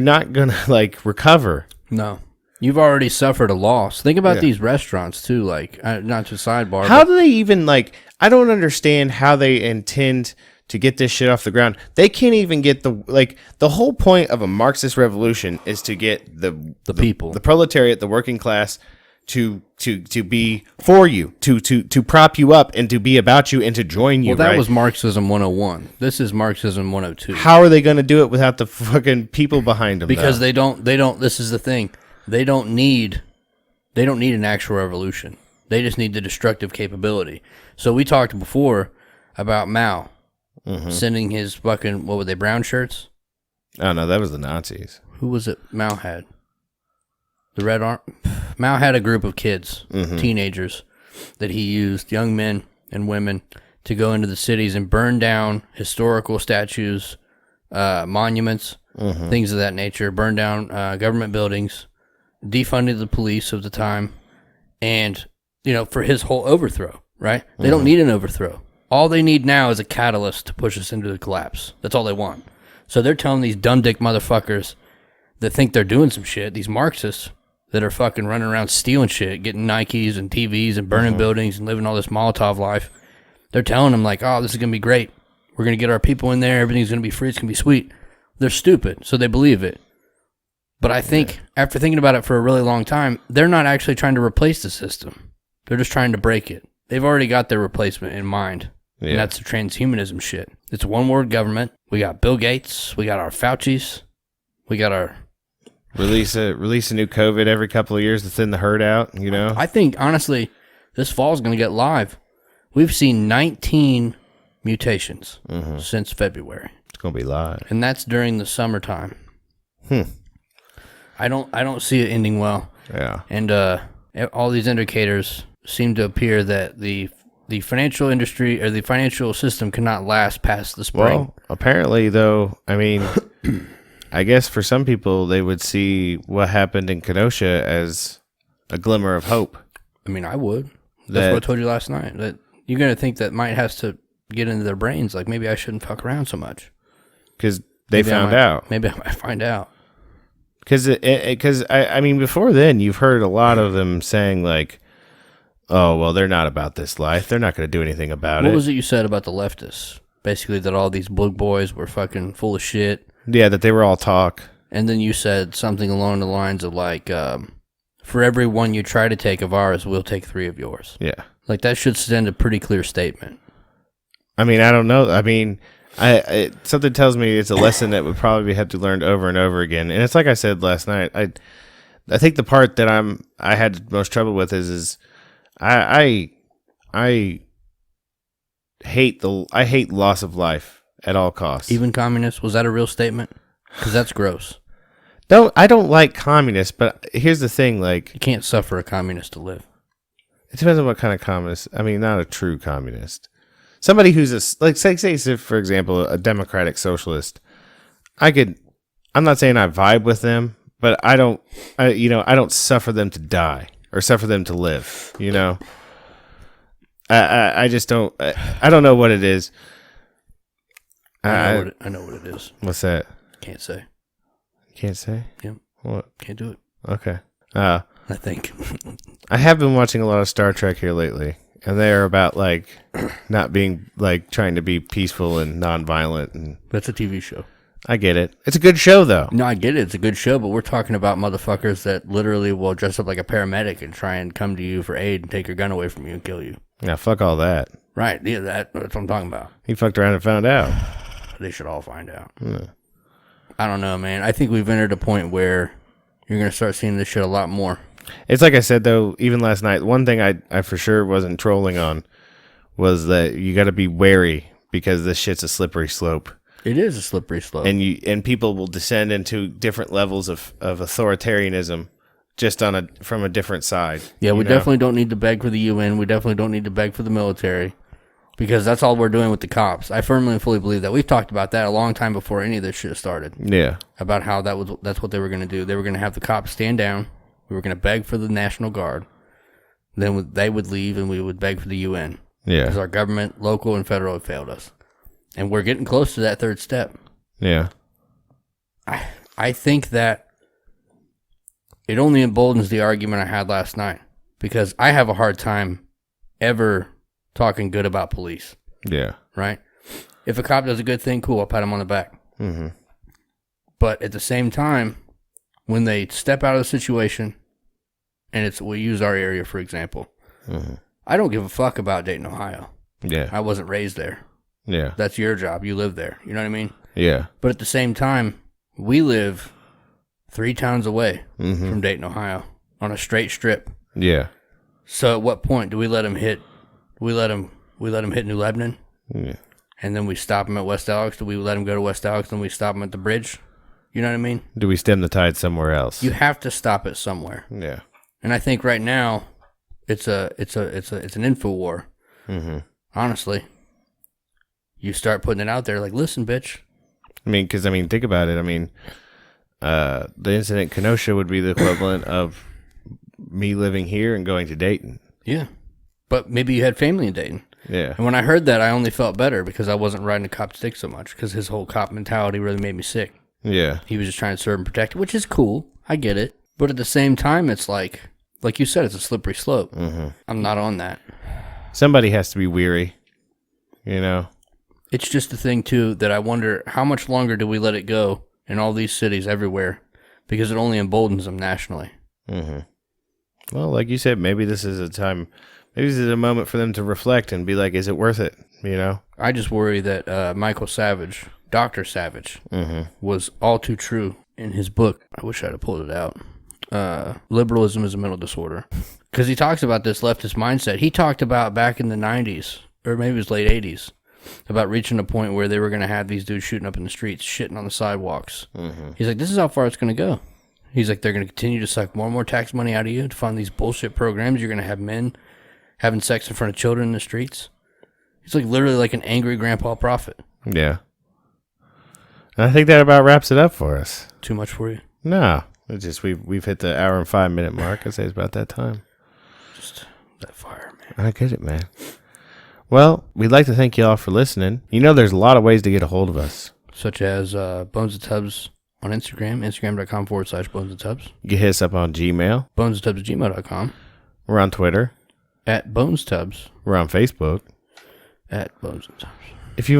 not gonna like recover. No. You've already suffered a loss. Think about these restaurants too, like, not to sidebar. How do they even, like, I don't understand how they intend to get this shit off the ground. They can't even get the whole point of a Marxist revolution is to get the people, the proletariat, the working class to be for you, to prop you up and to be about you and to join you. Well, that right? was Marxism 101. This is Marxism 102. How are they going to do it without the fucking people behind them? Because they don't, this is the thing. They don't need an actual revolution. They just need the destructive capability. So we talked before about Mao sending his fucking, what were they, brown shirts? Oh, no, that was the Nazis. Who was it Mao had? The Red Arm? Mao had a group of kids, teenagers, that he used, young men and women, to go into the cities and burn down historical statues, monuments, things of that nature, burn down government buildings, defunded the police of the time, and, for his whole overthrow, right? They don't need an overthrow. All they need now is a catalyst to push us into the collapse. That's all they want. So they're telling these dumb dick motherfuckers that think they're doing some shit, these Marxists that are fucking running around stealing shit, getting Nikes and TVs and burning buildings and living all this Molotov life. They're telling them like, oh, this is going to be great. We're going to get our people in there. Everything's going to be free. It's going to be sweet. They're stupid, so they believe it. But I think after thinking about it for a really long time, they're not actually trying to replace the system. They're just trying to break it. They've already got their replacement in mind. Yeah. And that's the transhumanism shit. It's one world government. We got Bill Gates. We got our Faucis. We got our... Release a new COVID every couple of years to thin the herd out, I think, honestly, this fall is going to get live. We've seen 19 mutations since February. It's going to be live. And that's during the summertime. I don't see it ending well. Yeah. And all these indicators seem to appear that the financial industry or the financial system cannot last past the spring. Well, apparently, though, I mean, I guess for some people, they would see what happened in Kenosha as a glimmer of hope. I mean, I would. That's what I told you last night. That you're going to think that might has to get into their brains. Like, maybe I shouldn't fuck around so much. Because they found out. Maybe I might find out. Because I mean, before then, you've heard a lot of them saying, like, oh, well, they're not about this life. They're not going to do anything about it. What was it you said about the leftists? Basically, that all these blue boys were fucking full of shit. Yeah, that they were all talk. And then you said something along the lines of, like, for every one you try to take of ours, we'll take 3 of yours. Yeah. Like, that should send a pretty clear statement. I mean, I don't know. I mean, something tells me it's a lesson that would probably have to learn over and over again. And it's like I said last night. I think the part that I had most trouble with is I hate loss of life at all costs. Even communists, was that a real statement? Because that's gross. I don't like communists, but here's the thing, like, You can't suffer a communist to live. it depends on what kind of communist. I mean, not a true communist. Somebody who's say for example, a democratic socialist. I'm not saying I vibe with them, but I don't suffer them to die or suffer them to live, you know? I just don't, I don't know what it is. I know what it is. What's that? Can't say. Can't say? Yep. What? Can't do it. Okay. I think. I have been watching a lot of Star Trek here lately, and they are about, like, not being, like, trying to be peaceful and nonviolent. And That's a TV show. I get it. It's a good show, though. No, I get it. It's a good show, but we're talking about motherfuckers that literally will dress up like a paramedic and try and come to you for aid and take your gun away from you and kill you. Yeah, fuck all that. Right. Yeah, that's what I'm talking about. He fucked around and found out. They should all find out. Yeah. I don't know, man. I think we've entered a point where you're going to start seeing this shit a lot more. It's like I said, though, even last night, one thing I for sure wasn't trolling on was that you got to be wary because this shit's a slippery slope. It is a slippery slope. And people will descend into different levels of authoritarianism just from a different side. Yeah, we definitely don't need to beg for the UN. We definitely don't need to beg for the military because that's all we're doing with the cops. I firmly and fully believe that. We've talked about that a long time before any of this shit started. Yeah. About how that's what they were going to do. They were going to have the cops stand down. We were going to beg for the National Guard. Then they would leave and we would beg for the UN. Yeah. Because our government, local and federal, have failed us. And we're getting close to that third step. Yeah. I think that it only emboldens the argument I had last night. Because I have a hard time ever talking good about police. Yeah. Right? If a cop does a good thing, cool, I'll pat him on the back. Mm-hmm. But at the same time, when they step out of the situation, and we'll use our area for example, I don't give a fuck about Dayton, Ohio. Yeah. I wasn't raised there. Yeah. That's your job. You live there. You know what I mean? Yeah. But at the same time, we live 3 towns away from Dayton, Ohio, on a straight strip. Yeah. So at what point do we let him hit? We let him hit New Lebanon, and then we stop him at West Alex. Do we let him go to West Alex, and we stop him at the bridge? You know what I mean? Do we stem the tide somewhere else? You have to stop it somewhere. Yeah. And I think right now, it's an info war. Mm-hmm. Honestly, you start putting it out there like, listen, bitch. I mean, because think about it. I mean, the incident in Kenosha would be the equivalent of me living here and going to Dayton. Yeah, but maybe you had family in Dayton. Yeah. And when I heard that, I only felt better because I wasn't riding a cop's dick so much because his whole cop mentality really made me sick. Yeah. He was just trying to serve and protect, which is cool. I get it. But at the same time, it's like you said, it's a slippery slope. Mm-hmm. I'm not on that. Somebody has to be weary, you know? It's just the thing, too, that I wonder how much longer do we let it go in all these cities everywhere because it only emboldens them nationally. Mm-hmm. Well, like you said, maybe this is a time, maybe this is a moment for them to reflect and be like, is it worth it, you know? I just worry that Michael Savage, Dr. Savage, was all too true in his book. I wish I'd have pulled it out. Liberalism is a mental disorder. Because he talks about this leftist mindset. He talked about back in the 90s, or maybe it was late 80s, about reaching a point where they were going to have these dudes shooting up in the streets, shitting on the sidewalks. He's like, this is how far it's going to go. He's like, they're going to continue to suck more and more tax money out of you to fund these bullshit programs. You're going to have men having sex in front of children in the streets. He's like literally like an angry grandpa prophet. Yeah. And I think that about wraps it up for us. Too much for you? No. It's just we've hit the hour and 5 minute mark. I'd say it's about that time. Just that fire, man. I get it, man. Well, we'd like to thank you all for listening. You know there's a lot of ways to get a hold of us. Such as Bones and Tubs on Instagram, instagram.com/Bones and Tubs. You can hit us up on Gmail. bonesandtubs@gmail.com. We're on Twitter. @BonesTubs. We're on Facebook. @BonesandTubs. If you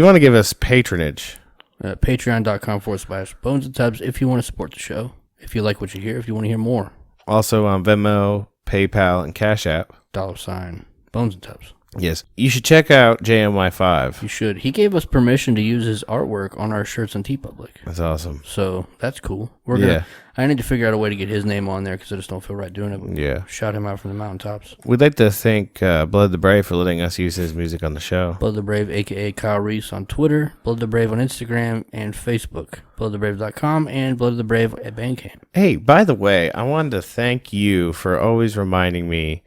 want to give us patronage, patreon.com/Bones and Tubs if you want to support the show. If you like what you hear, if you want to hear more. Also on Venmo, PayPal, and Cash App. $ Bones and Tubs. Yes. You should check out JMY5. You should. He gave us permission to use his artwork on our shirts on TeePublic. That's awesome. So that's cool. We're gonna. I need to figure out a way to get his name on there because I just don't feel right doing it. But Yeah. shout him out from the mountaintops. We'd like to thank Blood the Brave for letting us use his music on the show. Blood the Brave, a.k.a. Kyle Reese on Twitter. Blood the Brave on Instagram and Facebook. BloodTheBrave.com and Blood the Brave at Bandcamp. Hey, by the way, I wanted to thank you for always reminding me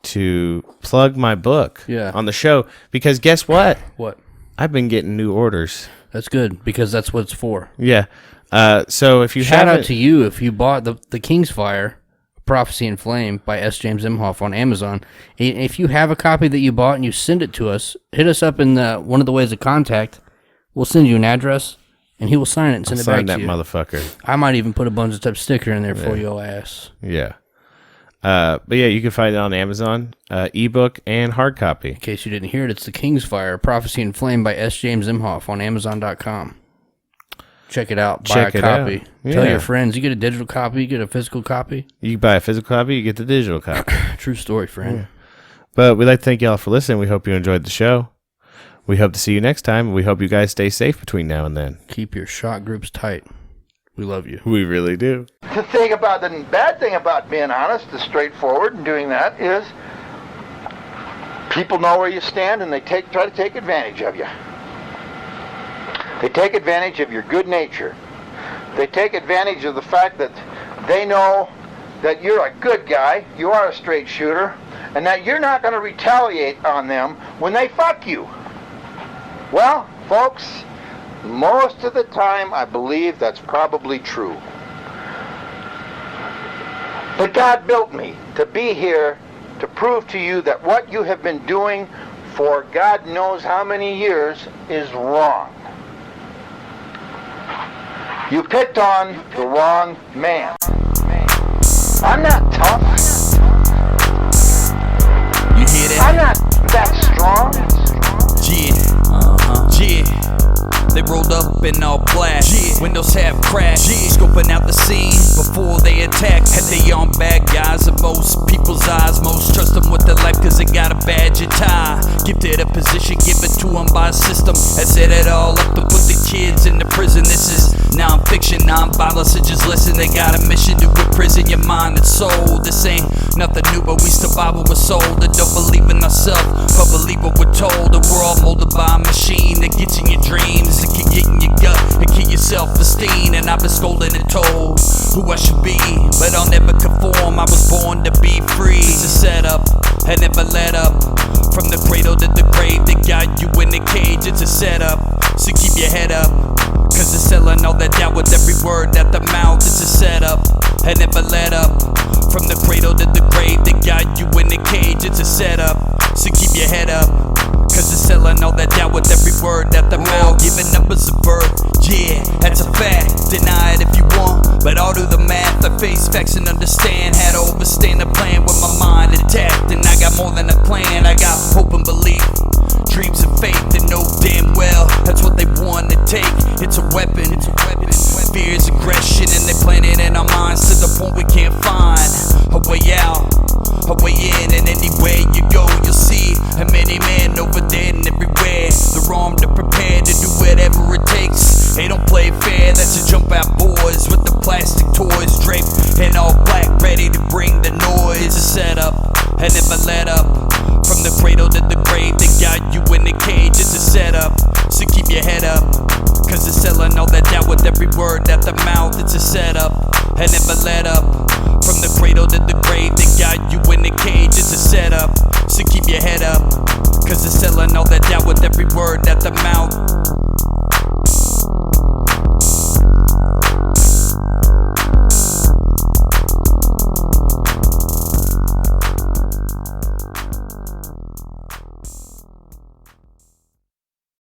to plug my book on the show, because guess what? What? I've been getting new orders. That's good, because that's what it's for. Yeah. So if you Shout haven't... out to you if you bought the King's Fire, Prophecy and Flame by S. James Imhoff on Amazon. If you have a copy that you bought and you send it to us, hit us up in one of the ways of contact. We'll send you an address, and he will sign it and send it back to you. Sign that motherfucker. I might even put a Bones and Tubs sticker in there for your ass. Yeah. But yeah, you can find it on Amazon, ebook and hard copy. In case you didn't hear it, it's The King's Fire, Prophecy and Flame by S. James Imhoff on Amazon.com. Check it out. Buy a copy. Tell your friends. You get a digital copy, you get a physical copy. You buy a physical copy, you get the digital copy. True story, friend. Yeah. But we'd like to thank y'all for listening. We hope you enjoyed the show. We hope to see you next time. We hope you guys stay safe between now and then. Keep your shot groups tight. We love you. We really do. The bad thing about being honest is straightforward and doing that is people know where you stand and they try to take advantage of you. They take advantage of your good nature. They take advantage of the fact that they know that you're a good guy, you are a straight shooter, and that you're not going to retaliate on them when they fuck you. Well, folks, most of the time, I believe that's probably true. But God built me to be here to prove to you that what you have been doing for God knows how many years is wrong. You picked on the wrong man. I'm not tough. You hear that? I'm not that strong. Yeah. They rolled up in all black, windows half cracked, scoping out the scene before they attack. Had they on bad guys in most people's eyes. Most trust them with their life cause they got a badge and tie. Gifted a position given to them by a system that set it all up to put the kids into prison. This is non-fiction, non-violence, so just listen. They got a mission to imprison your mind and soul. This ain't nothing new, but we survive what we're sold. And don't believe in ourselves, but believe what we're told. And we're all molded by a machine that gets in your dreams. It can get in your gut and kill your self-esteem. And I've been scolded and told who I should be, but I'll never conform. I was born to be free. It's a setup, I never let up. From the cradle to the grave, they got you in the cage. It's a setup, so keep your head up, cause they're selling all that doubt with every word at the mouth. It's a setup, I never let up. From the cradle to the grave, they got you in the cage. It's a setup, so keep your head up, cause they're selling all that doubt with every word at the mouth. Giving numbers a birth, yeah, that's a fact. Deny it if you want, but I'll do the math. I face facts and understand. Had to overstand the plan with my mind intact. And I got more than a plan, I got hope and belief, dreams and faith, and know damn well that's what they want to take. It's a weapon, fear is aggression, and they plant it in our minds to the point we can't find a way out, a way in. And anywhere you go, you'll see how many men over there and everywhere. They're armed and prepared to do whatever it takes. They don't play fair, that's a jump out boys with the plastic toys draped in all black, ready to bring the noise. A setup, I never let up. From the cradle to the grave, they got you in the cage. It's a setup, so keep your head up, cause they're selling all that doubt with every word at the mouth. It's a setup, I never let up. From the cradle to the grave, they got you in the cage. It's a setup, so keep your head up, cause they're selling all that doubt with every word at the mouth.